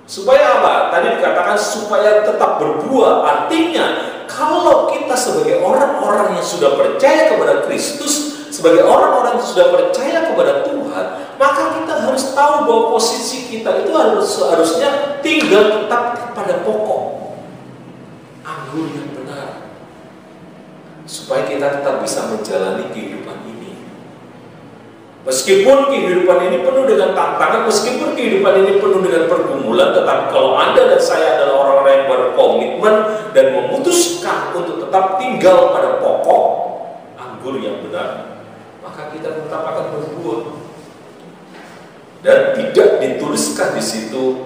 Supaya apa? Tadi dikatakan supaya tetap berbuah. Artinya kalau kita sebagai orang-orang yang sudah percaya kepada Kristus, sebagai orang-orang yang sudah percaya kepada Tuhan, maka kita harus tahu bahwa posisi kita itu harusnya tinggal tetap pada pokok anggur yang benar, supaya kita tetap bisa menjalani kehidupan ini. Meskipun kehidupan ini penuh dengan tantangan, meskipun kehidupan ini penuh dengan pergumulan, tetapi kalau Anda dan saya adalah orang-orang yang berkomitmen dan memutuskan untuk tetap tinggal pada pokok anggur yang benar, maka kita tetap akan berbuah. Dan tidak dituliskan di situ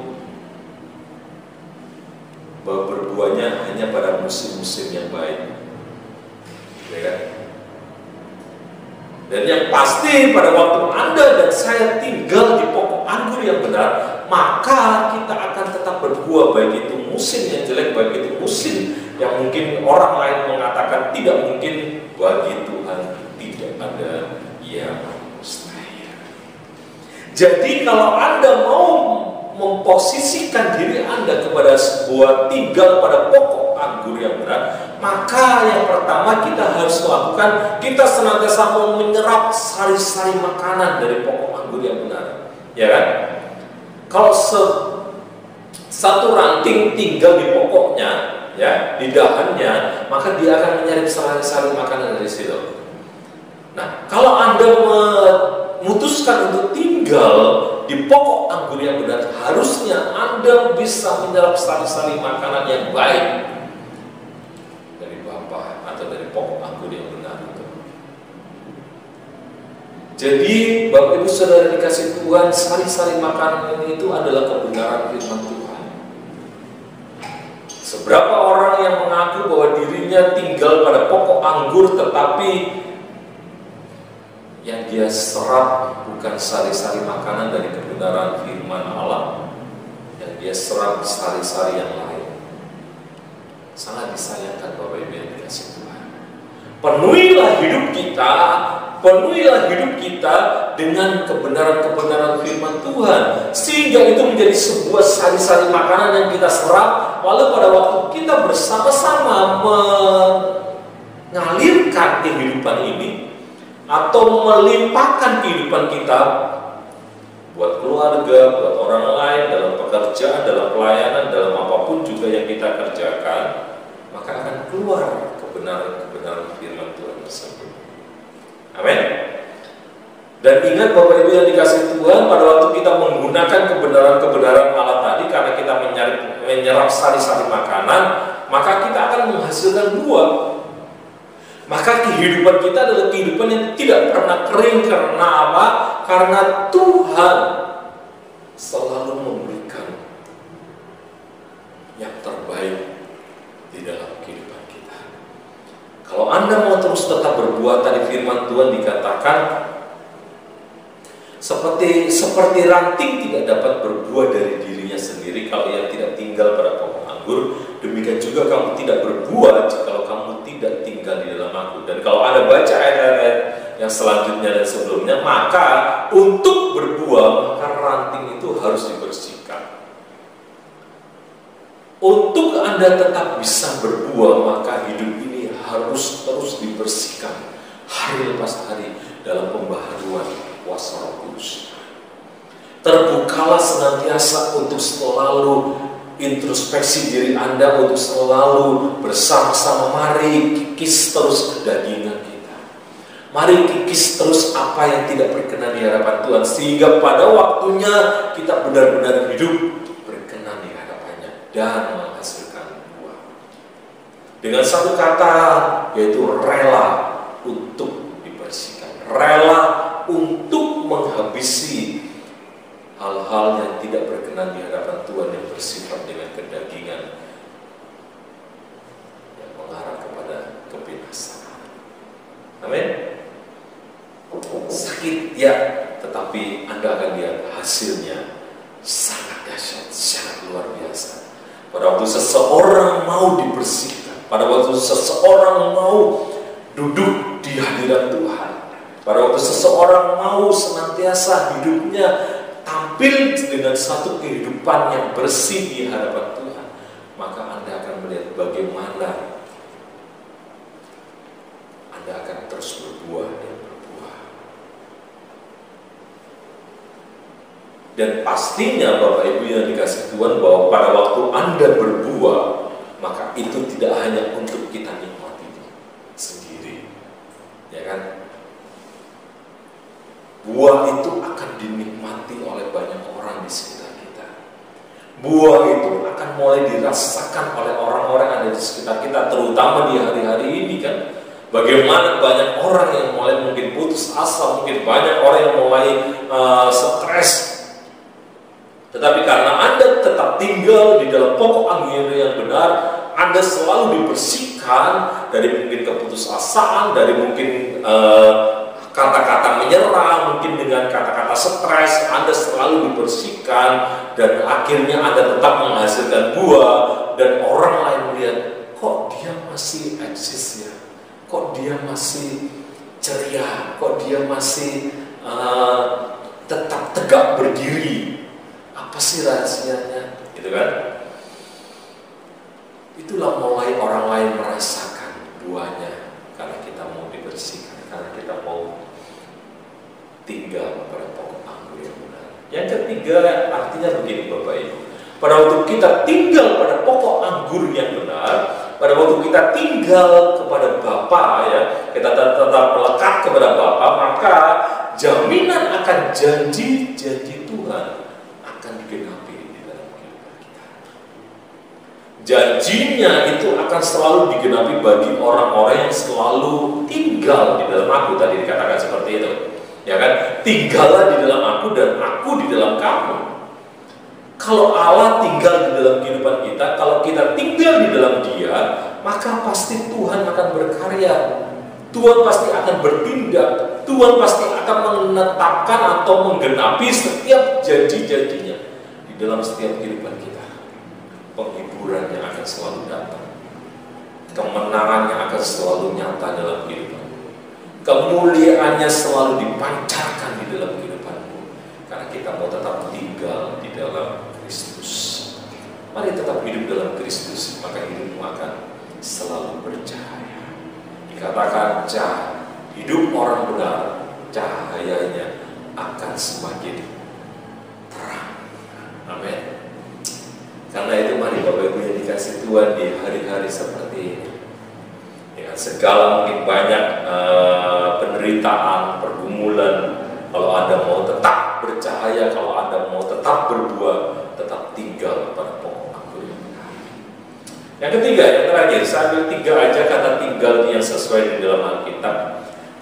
bahwa berbuahnya hanya pada musim-musim yang baik, ya kan? Dan yang pasti pada waktu Anda dan saya tinggal di pokok anggur yang benar, maka kita akan tetap berbuah, baik itu musim yang jelek, baik itu musim yang mungkin orang lain mengatakan tidak mungkin, bagi Tuhan tidak ada yang mustahil. Jadi kalau Anda mau memposisikan diri Anda kepada sebuah tinggal pada pokok anggur yang benar, maka yang pertama kita harus lakukan, kita senantiasa mau menyerap sari-sari makanan dari pokok anggur yang benar, ya kan? Kalau satu ranting tinggal di pokoknya, ya, di dahannya, maka dia akan menyerap sari-sari makanan dari situ. Nah, kalau Anda memutuskan untuk tinggal di pokok anggur yang benar, harusnya Anda bisa menyerap sari-sari makanan yang baik dari Bapa atau dari pokok anggur yang benar itu. Jadi Bapak Ibu Saudara dikasih Tuhan, sari-sari makanan ini itu adalah kebenaran firman Tuhan. Seberapa orang yang mengaku bahwa dirinya tinggal pada pokok anggur, tetapi yang dia serap bukan sari-sari makanan dari kebenaran firman Allah, yang dia serap sari-sari yang lain. Sangat disayangkan Bapak Ibu yang dikasih Tuhan. Penuhilah hidup kita dengan kebenaran-kebenaran firman Tuhan, sehingga itu menjadi sebuah sari-sari makanan yang kita serap, lalu pada waktu kita bersama-sama mengalirkan kehidupan ini atau melimpahkan kehidupan kita buat keluarga, buat orang lain, dalam pekerjaan, dalam pelayanan, dalam apapun juga yang kita kerjakan, maka akan keluar kebenaran-kebenaran firman Tuhan tersebut. Amin. Dan ingat Bapak Ibu yang dikasih Tuhan, pada waktu kita menggunakan kebenaran-kebenaran Allah tadi, karena kita menyerap sari-sari makanan, maka kita akan menghasilkan buah. Maka kehidupan kita adalah kehidupan yang tidak pernah kering. Karena apa? Karena Tuhan selalu memberikan yang terbaik di dalam kehidupan kita. Kalau Anda mau terus tetap berbuat, tadi firman Tuhan dikatakan seperti ranting tidak dapat berbuah dari dirinya sendiri kalau ia tidak tinggal pada pokok anggur, demikian juga kamu tidak berbuah jikalau kamu tidak tinggal di dalam aku. Dan kalau Anda baca ayat-ayat yang selanjutnya dan sebelumnya, maka untuk berbuah maka ranting itu harus dibersihkan. Untuk Anda tetap bisa berbuah, maka hidup ini harus terus dibersihkan hari lepas hari dalam pembaharuan kuasa Roh Kudus. Terbukalah senantiasa untuk selalu introspeksi diri Anda, untuk selalu bersama-sama mari kikis terus kedagingan kita. Mari kikis terus apa yang tidak berkenan di hadapan Tuhan, sehingga pada waktunya kita benar-benar hidup berkenan di hadapannya dan menghasilkan buah. Dengan satu kata, yaitu rela untuk dibersihkan, rela untuk menghabisi hal-hal yang tidak berkenan di hadapan Tuhan yang bersifat dengan kedagingan yang mengarah kepada kebinasaan. Amin. Sakit ya, tetapi Anda akan lihat hasilnya sangat dahsyat, sangat luar biasa. Pada waktu seseorang mau dibersihkan, pada waktu seseorang mau duduk di hadirat Tuhan, pada waktu seseorang mau senantiasa hidupnya tampil dengan satu kehidupan yang bersih di hadapan Tuhan, maka Anda akan melihat bagaimana Anda akan terus berbuah dan berbuah. Dan pastinya Bapak Ibu yang dikasih Tuhan, bahwa pada waktu Anda berbuah, maka itu tidak hanya untuk kita nikmati sendiri, ya kan? Buah itu akan dinikmati oleh banyak orang di sekitar kita. Buah itu akan mulai dirasakan oleh orang-orang yang ada di sekitar kita, terutama di hari-hari ini kan. Bagaimana banyak orang yang mulai mungkin putus asa, mungkin banyak orang yang mulai stres. Tetapi karena Anda tetap tinggal di dalam pokok angin yang benar, Anda selalu dibersihkan dari mungkin keputusasaan, dari mungkin kata-kata menyerah, mungkin dengan kata-kata stres, Anda selalu dibersihkan, dan akhirnya Anda tetap menghasilkan buah, dan orang lain melihat, kok dia masih eksis ya, kok dia masih ceria, kok dia masih tetap tegak berdiri, apa sih rahasianya, gitu kan? Itulah mulai orang lain merasakan buahnya, karena kita mau dibersihkan, karena kita mau tinggal pada pokok anggur yang benar. Yang ketiga, artinya begini Bapak Ibu, pada waktu kita tinggal pada pokok anggur yang benar, pada waktu kita tinggal kepada Bapa, ya, kita tetap melekat kepada Bapa, maka jaminan akan janji-janji Tuhan akan digenapi di dalam kehidupan kita. Janjinya itu akan selalu digenapi bagi orang-orang yang selalu tinggal di dalam aku, tadi dikatakan seperti itu. Ya kan, tinggallah di dalam aku dan aku di dalam kamu. Kalau Allah tinggal di dalam kehidupan kita, kalau kita tinggal di dalam Dia, maka pasti Tuhan akan berkarya. Tuhan pasti akan bertindak. Tuhan pasti akan menetapkan atau menggenapi setiap janji-janjinya di dalam setiap kehidupan kita. Penghiburannya akan selalu datang. Kemenangannya akan selalu nyata dalam kehidupan. Kemuliaannya selalu dipancarkan di dalam kehidupanmu, karena kita mau tetap tinggal di dalam Kristus. Mari tetap hidup dalam Kristus, maka hidupmu akan selalu bercahaya. Dikatakan hidup orang benar, cahayanya akan semakin terang. Amin. Karena itu mari Bapak Ibu yang dikasih Tuhan di hari-hari seperti ini, dengan segala mungkin banyak penderitaan, pergumulan, kalau Anda mau tetap bercahaya, kalau Anda mau tetap berbuah, tetap tinggal pada pokok anggur yang benar. Yang ketiga, yang terakhir, saya ambil 3 aja kata tinggal yang sesuai di dalam Alkitab.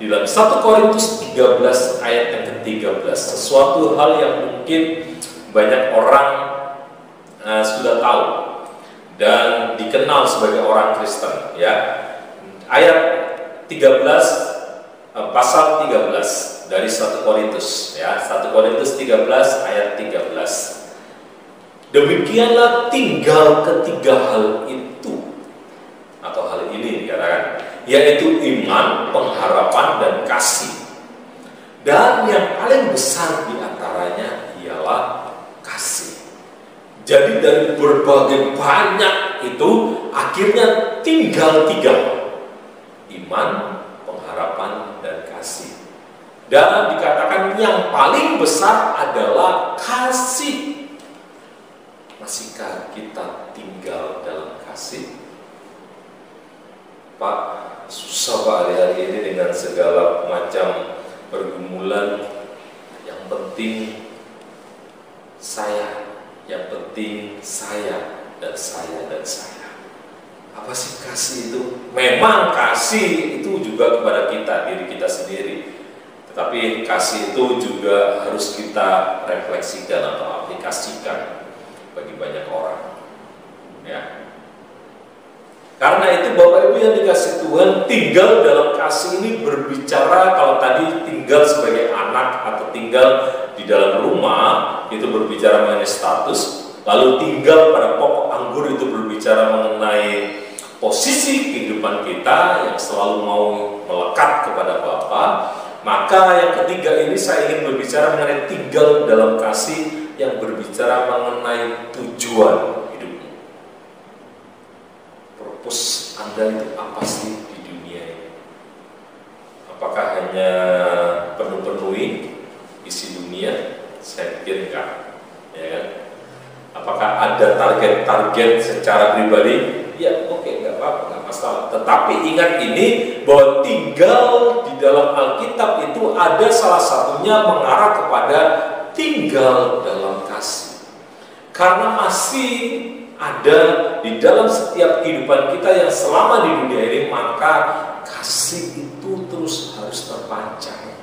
Di dalam 1 Korintus 13 ayat yang ke-13, sesuatu hal yang mungkin banyak orang sudah tahu dan dikenal sebagai orang Kristen, ya. Ayat 13, pasal 13 dari 1 Korintus, ya. 1 Korintus 13 ayat 13. Demikianlah tinggal ketiga hal itu, atau hal ini dikatakan, yaitu iman, pengharapan, dan kasih. Dan yang paling besar di antaranya ialah kasih. Jadi dari berbagai banyak itu akhirnya tinggal 3: iman, pengharapan, dan kasih. Dan dikatakan yang paling besar adalah kasih. Masihkah kita tinggal dalam kasih? Pak, susah Pak hari-hari ini dengan segala macam pergumulan. Yang penting saya, yang penting saya dan saya dan saya. Apa sih kasih itu? Memang kasih itu juga kepada kita, diri kita sendiri. Tetapi kasih itu juga harus kita refleksikan atau aplikasikan bagi banyak orang, ya. Karena itu Bapak Ibu yang dikasih Tuhan, tinggal dalam kasih ini berbicara, kalau tadi tinggal sebagai anak atau tinggal di dalam rumah itu berbicara mengenai status, lalu tinggal pada pokok anggur itu berbicara mengenai posisi kehidupan kita yang selalu mau melekat kepada Bapa. Maka yang ketiga ini saya ingin berbicara mengenai tinggal dalam kasih yang berbicara mengenai tujuan hidupmu. Purpose Anda itu apa sih di dunia ini? Apakah hanya penuh-penuhi isi dunia? Saya pikir enggak, ya kan? Apakah ada target-target secara pribadi? Ya, oke, enggak apa-apa, enggak masalah. Tetapi ingat ini, bahwa tinggal di dalam Alkitab itu ada salah satunya mengarah kepada tinggal dalam kasih. Karena masih ada di dalam setiap kehidupan kita yang selama di dunia ini, maka kasih itu terus harus terpancar.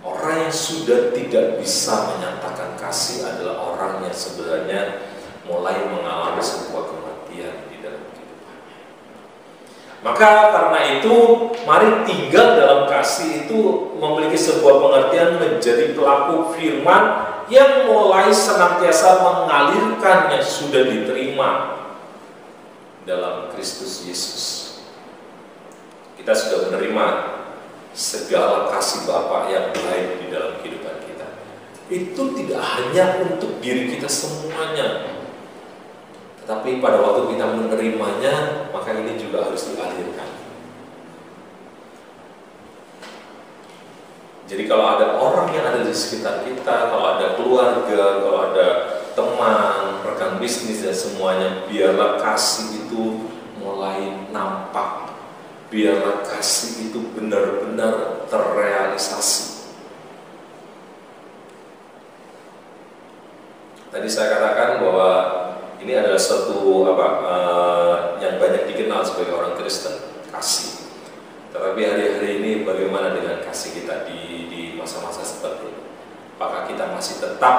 Orang yang sudah tidak bisa menyatakan kasih adalah orang yang sebenarnya mulai mengalami sebuah kematian di dalam kehidupannya. Maka karena itu, mari tinggal dalam kasih itu memiliki sebuah pengertian menjadi pelaku firman yang mulai senantiasa mengalirkan yang sudah diterima dalam Kristus Yesus. Kita sudah menerima segala kasih Bapa yang baik di dalam kehidupan kita. Itu tidak hanya untuk diri kita semuanya, tetapi pada waktu kita menerimanya, maka ini juga harus dialirkan. Jadi kalau ada orang yang ada di sekitar kita, kalau ada keluarga, kalau ada teman, rekan bisnis dan semuanya, biarlah kasih itu mulai nampak. Biarlah kasih itu benar-benar terrealisasi. Tadi saya katakan bahwa ini adalah suatu yang banyak dikenal sebagai orang Kristen, kasih. Tetapi hari-hari ini bagaimana dengan kasih kita di masa-masa seperti ini? Apakah kita masih tetap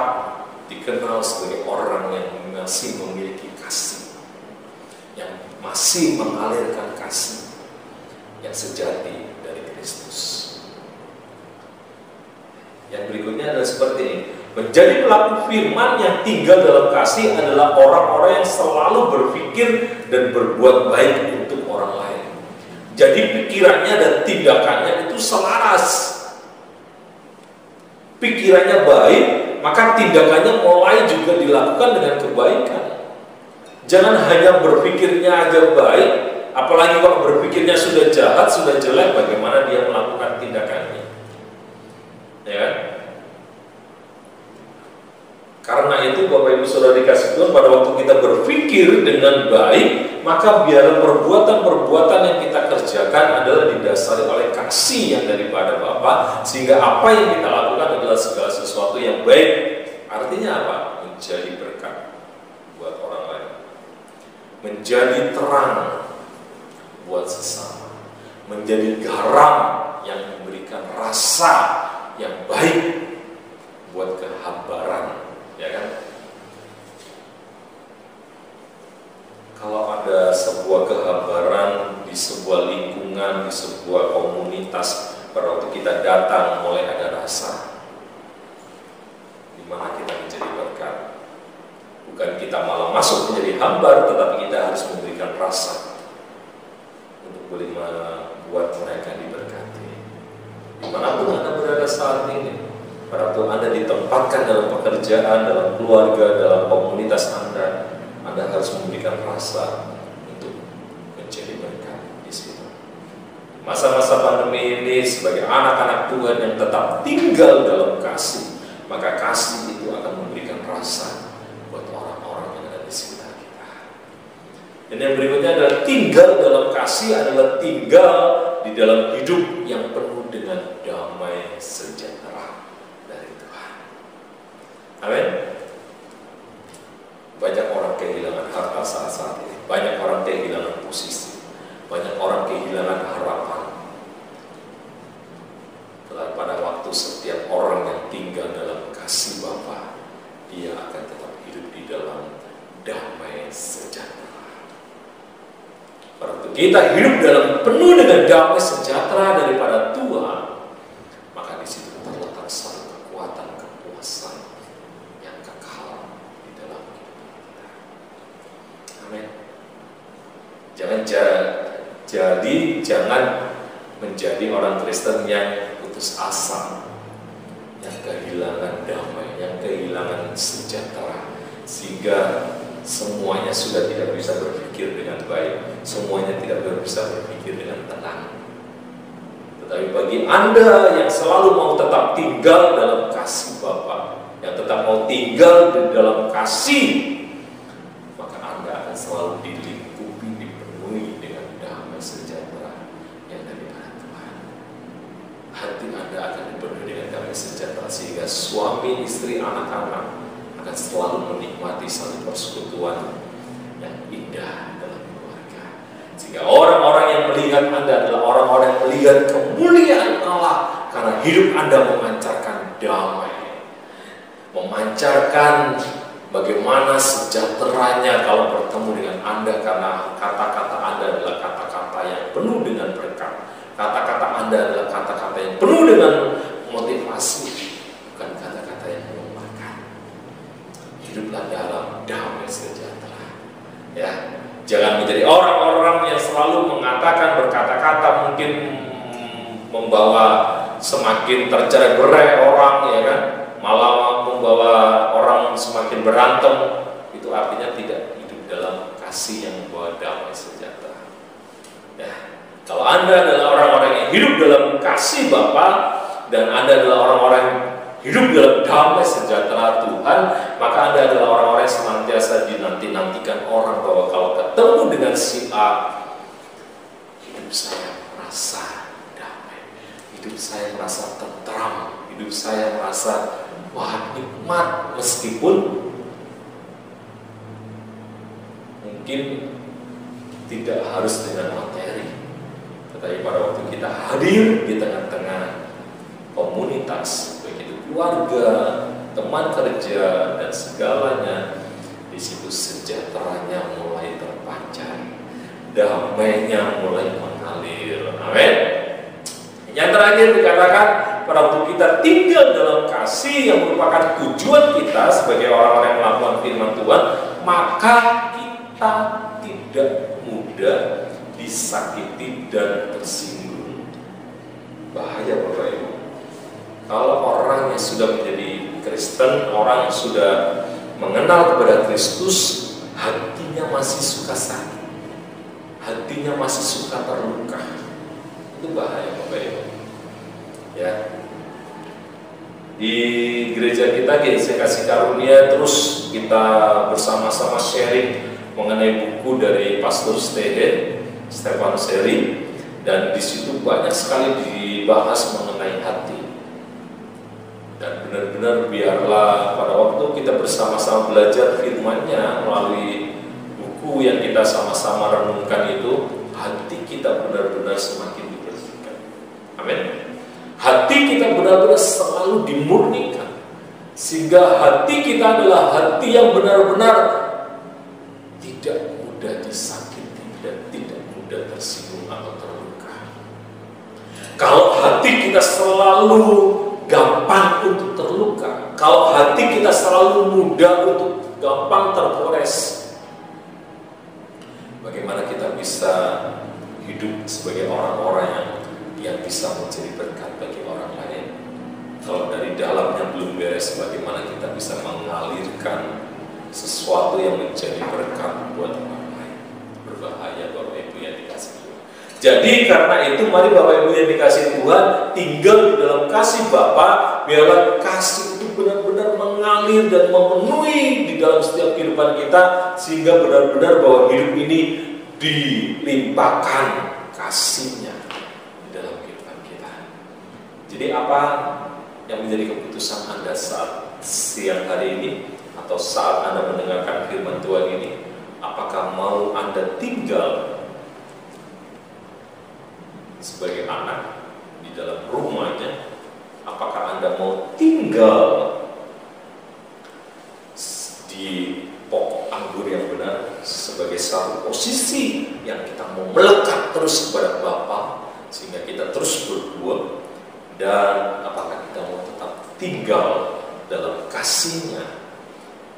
dikenal sebagai orang yang masih memiliki kasih, yang masih mengalirkan kasih yang sejati dari Kristus? Yang berikutnya adalah seperti ini. Menjadi pelaku firman yang tinggal dalam kasih adalah orang-orang yang selalu berpikir dan berbuat baik untuk orang lain. Jadi pikirannya dan tindakannya itu selaras. Pikirannya baik maka tindakannya mulai juga dilakukan dengan kebaikan. Jangan hanya berpikirnya aja baik, apalagi kalau berpikirnya sudah jahat, sudah jelek, bagaimana dia melakukan tindakannya. Ya kan? Karena itu Bapak Ibu Saudara dikasih Tuhan, pada waktu kita berpikir dengan baik, maka biar perbuatan-perbuatan yang kita kerjakan adalah didasari oleh kasih yang daripada Bapa, sehingga apa yang kita lakukan adalah segala sesuatu yang baik. Artinya apa? Menjadi berkat buat orang lain, menjadi terang buat sesama, menjadi garam yang memberikan rasa yang baik buat kehabaran. Ya kan? Kalau ada sebuah kehabaran di sebuah lingkungan, di sebuah komunitas, pada waktu kita datang mulai ada rasa di mana kita menjadi berkat. Bukan kita malah masuk menjadi hambar, tetapi kita harus memberikan rasa untuk boleh membuat mereka diberkati. Dimanapun Anda berada saat ini, pada waktu Anda ditempatkan dalam pekerjaan, dalam keluarga, dalam komunitas Anda harus memberikan rasa untuk menjadi berkat di situ. Masa-masa pandemi ini sebagai anak-anak Tuhan yang tetap tinggal dalam kasih, maka kasih itu akan memberikan rasa buat orang-orang yang ada di sekitar kita. Dan yang berikutnya adalah tinggal dalam kasih adalah tinggal di dalam hidup yang penuh dengan damai sejahtera. Amin. Banyak orang kehilangan harta saat ini, banyak orang kehilangan posisi, banyak orang kehilangan harapan. Tetapi pada waktu setiap orang yang tinggal dalam kasih Bapa, dia akan tetap hidup di dalam damai sejahtera. Pada waktu kita hidup dalam penuh dengan damai sejahtera daripada Tuhan, maka di situ terletak satu kekuatan, kepuasan yang kekal di dalam hidup kita. Amin. Jangan menjadi orang Kristen yang putus asa, yang kehilangan damai, yang kehilangan sejahtera, sehingga semuanya sudah tidak bisa berpikir dengan baik, semuanya tidak bisa berpikir dengan tenang. Tetapi bagi Anda yang selalu mau tetap tinggal dalam kasih Bapa, yang tetap mau tinggal di dalam kasih, maka Anda akan selalu dilingkupi, dipenuhi dengan damai sejahtera yang daripada Tuhan. Hati Anda akan dipenuhi dengan damai sejahtera, sehingga suami, istri, anak-anak akan selalu menikmati satu persekutuan yang indah dalam keluarga. Sehingga orang-orang yang melihat Anda adalah orang-orang yang melihat kemuliaan Allah, karena hidup Anda memancarkan damai, memancarkan bagaimana sejahteranya kalau bertemu dengan Anda, karena kata-kata Anda adalah kata-kata yang penuh dengan berkat. Kata-kata Anda adalah kata-kata yang penuh dengan motivasi, bukan kata-kata yang melemahkan. Hiduplah dalam damai sejahtera. Ya, jangan menjadi orang-orang yang selalu mengatakan, berkata-kata mungkin membawa semakin tercerai-berai orang, ya kan? Malah membawa orang semakin berantem. Itu artinya tidak hidup dalam kasih yang membawa damai sejahtera. Ya, kalau Anda adalah orang-orang yang hidup dalam kasih Bapa, dan Anda adalah orang-orang yang hidup dalam damai sejahtera Tuhan, maka Anda adalah orang-orang yang senantiasa dinanti-nantikan orang, bahwa kalau ketemu dengan si A, hidup saya merasa damai, hidup saya merasa tentram, hidup saya merasa wah nikmat, meskipun mungkin tidak harus dengan materi, tetapi pada waktu kita hadir di tengah-tengah komunitas, baik itu keluarga, teman kerja, dan segalanya, di situ sejahteranya mulai terpancar, damainya mulai mengalir. Amin. Yang terakhir dikatakan, pada waktu kita tinggal dalam kasih yang merupakan tujuan kita sebagai orang-orang yang melakukan firman Tuhan, maka kita tidak mudah disakiti dan tersinggung. Bahaya Bapak Ibu, kalau orang yang sudah menjadi Kristen, orang sudah mengenal kepada Kristus, hatinya masih suka sakit, hatinya masih suka terluka. Itu bahaya Bapak Ibu. Ya. Di gereja kita GIC Kasih Karunia terus kita bersama-sama sharing mengenai buku dari Pastor Stefan Seri, dan di situ banyak sekali dibahas mengenai hati. Dan benar-benar biarlah pada waktu kita bersama-sama belajar firman-Nya melalui buku yang kita sama-sama renungkan itu, hati kita benar-benar semakin dibersihkan. Amin. Hati kita benar-benar selalu dimurnikan, sehingga hati kita adalah hati yang benar-benar tidak mudah disakiti dan tidak mudah tersinggung atau terluka. Kalau hati kita selalu gampang untuk terluka, kalau hati kita selalu mudah untuk gampang tergores, bagaimana kita bisa hidup sebagai orang-orang yang bisa menjadi berkat bagi orang lain? Kalau dari dalamnya belum beres, bagaimana kita bisa mengalirkan sesuatu yang menjadi berkat buat orang lain? Berbahaya Bapak Ibu yang dikasih Tuhan. Jadi karena itu mari Bapak Ibu yang dikasih Tuhan, tinggal di dalam kasih Bapa, biarlah kasih itu benar-benar mengalir dan memenuhi di dalam setiap kehidupan kita, sehingga benar-benar bahwa hidup ini dilimpahkan kasih-Nya. Jadi apa yang menjadi keputusan Anda saat siang hari ini atau saat Anda mendengarkan firman Tuhan ini? Apakah mau Anda tinggal sebagai anak di dalam rumahnya? Apakah Anda mau tinggal di pokok anggur yang benar sebagai satu posisi yang kita mau melekat terus kepada Bapa sehingga kita terus berbuah? Dan apakah kita mau tetap tinggal dalam kasih-Nya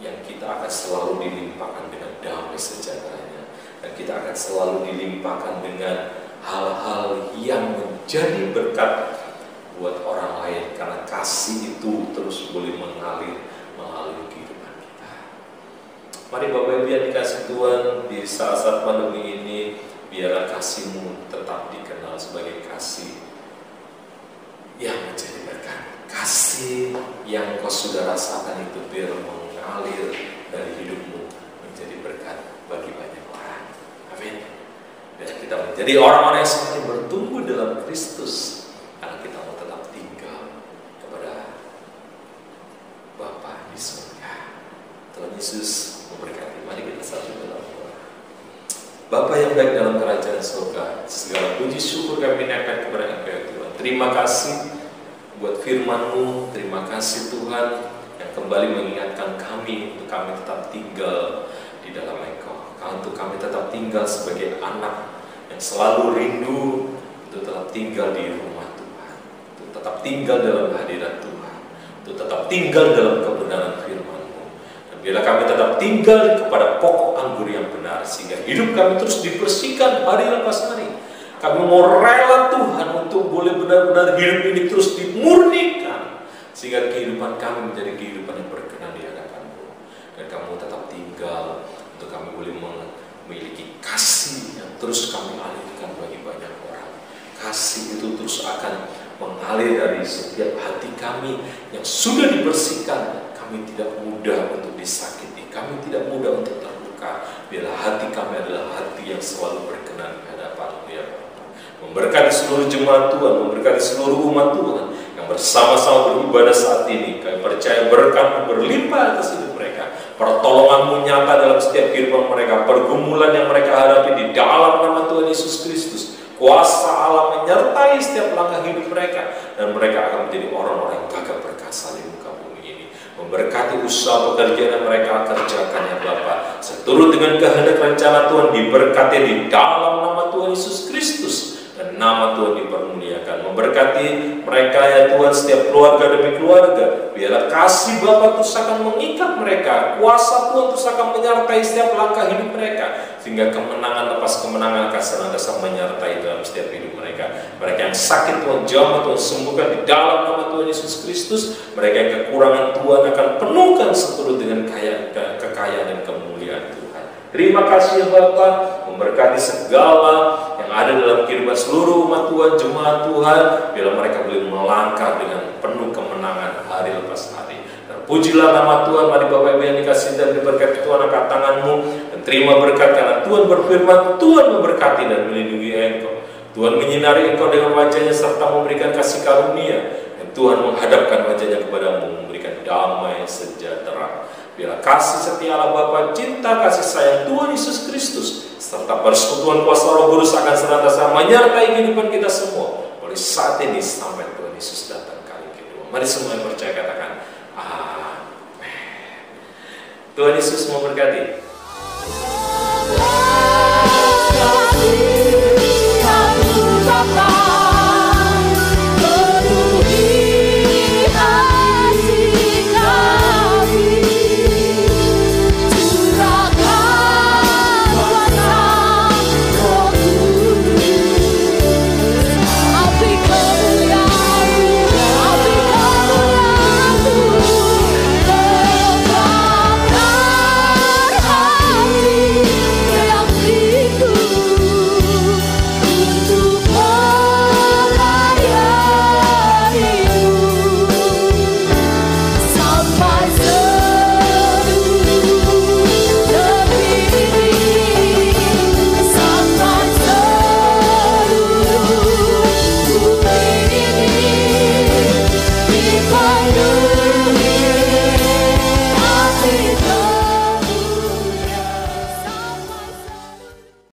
yang kita akan selalu dilimpahkan dengan damai sejahteranya, dan kita akan selalu dilimpahkan dengan hal-hal yang menjadi berkat buat orang lain, karena kasih itu terus boleh mengalir melalui kehidupan kita. Mari Bapak Ibu yang dikasih Tuhan, di saat-saat pandemi ini biarlah kasih-Mu tetap dikenal sebagai kasih yang menjadi berkat. Kasih yang kau sudah rasakan itu biar mengalir dari hidupmu menjadi berkat bagi banyak orang. Amin. Dan kita menjadi orang-orang yang semakin bertumbuh dalam Kristus, karena kita mau tetap tinggal kepada Bapa di surga. Tuhan Yesus memberkati. Mari kita satu dalam doa. Bapa yang baik dalam kerajaan surga, segala puji syukur kami naikkan kepada Engkau Tuhan. Terima kasih buat firman-Mu, terima kasih Tuhan yang kembali mengingatkan kami untuk kami tetap tinggal di dalam Engkau, untuk kami tetap tinggal sebagai anak yang selalu rindu untuk tetap tinggal di rumah Tuhan, untuk tetap tinggal dalam hadirat Tuhan, untuk tetap tinggal dalam kebenaran firman-Mu. Dan bila kami tetap tinggal kepada pokok anggur yang benar, sehingga hidup kami terus dibersihkan hari lepas hari. Kami mau rela Tuhan untuk boleh benar-benar hidup ini terus dimurnikan, sehingga kehidupan kami menjadi kehidupan yang berkenan di hadapan-Mu. Dan kamu tetap tinggal untuk kami boleh memiliki kasih yang terus kami alirkan bagi banyak orang. Kasih itu terus akan mengalir dari setiap hati kami yang sudah dibersihkan. Kami tidak mudah untuk disakiti, kami tidak mudah untuk terluka. Bila hati kami adalah hati yang selalu berkenan di hadapan-Mu ya Bapa. Memberkati seluruh jemaat Tuhan, memberkati seluruh umat Tuhan yang bersama-sama beribadah saat ini. Kami percaya berkat berlimpah atas hidup mereka, pertolongan-Mu nyata dalam setiap kehidupan mereka, pergumulan yang mereka hadapi di dalam nama Tuhan Yesus Kristus. Kuasa Allah menyertai setiap langkah hidup mereka, dan mereka akan menjadi orang-orang yang gagah perkasa di muka bumi ini. Memberkati usaha pekerjaan yang mereka kerjakan ya Bapa, seturut dengan kehendak rencana Tuhan, diberkati di dalam nama Tuhan Yesus Kristus. Dan dan nama Tuhan dipermuliakan. Memberkati mereka ya Tuhan, setiap keluarga demi keluarga. Biarlah kasih Bapa terus akan mengikat mereka, kuasa Tuhan terus akan menyertai setiap langkah hidup mereka, sehingga kemenangan lepas kemenangan akan senantiasa menyertai dalam setiap hidup mereka. Mereka yang sakit Tuhan jamah, Tuhan sembuhkan di dalam nama Tuhan Yesus Kristus. Mereka yang kekurangan Tuhan akan penuhkan seturut dengan kekayaan dan kemuliaan Tuhan. Terima kasih ya Bapa, memberkati segala yang ada dalam kehidupan seluruh umat Tuhan, jemaat Tuhan, bila mereka boleh melangkah dengan penuh kemenangan hari lepas hari. Terpujilah nama Tuhan. Mari Bapak Ibu yang dikasihi dan diberkati Tuhan, angkat tanganmu dan terima berkat, karena Tuhan berfirman, Tuhan memberkati dan melindungi engkau. Tuhan menyinari engkau dengan wajahnya serta memberikan kasih karunia, dan Tuhan menghadapkan wajahnya kepadamu, memberikan damai sejahtera. Bila kasih setia Allah Bapa, cinta kasih sayang Tuhan Yesus Kristus, serta persekutuan kuasa Roh Kudus akan senantiasa menyertai kehidupan kita semua, mulai saat ini sampai Tuhan Yesus datang kali kedua. Mari semua yang percaya katakan amin. Tuhan Yesus memberkati.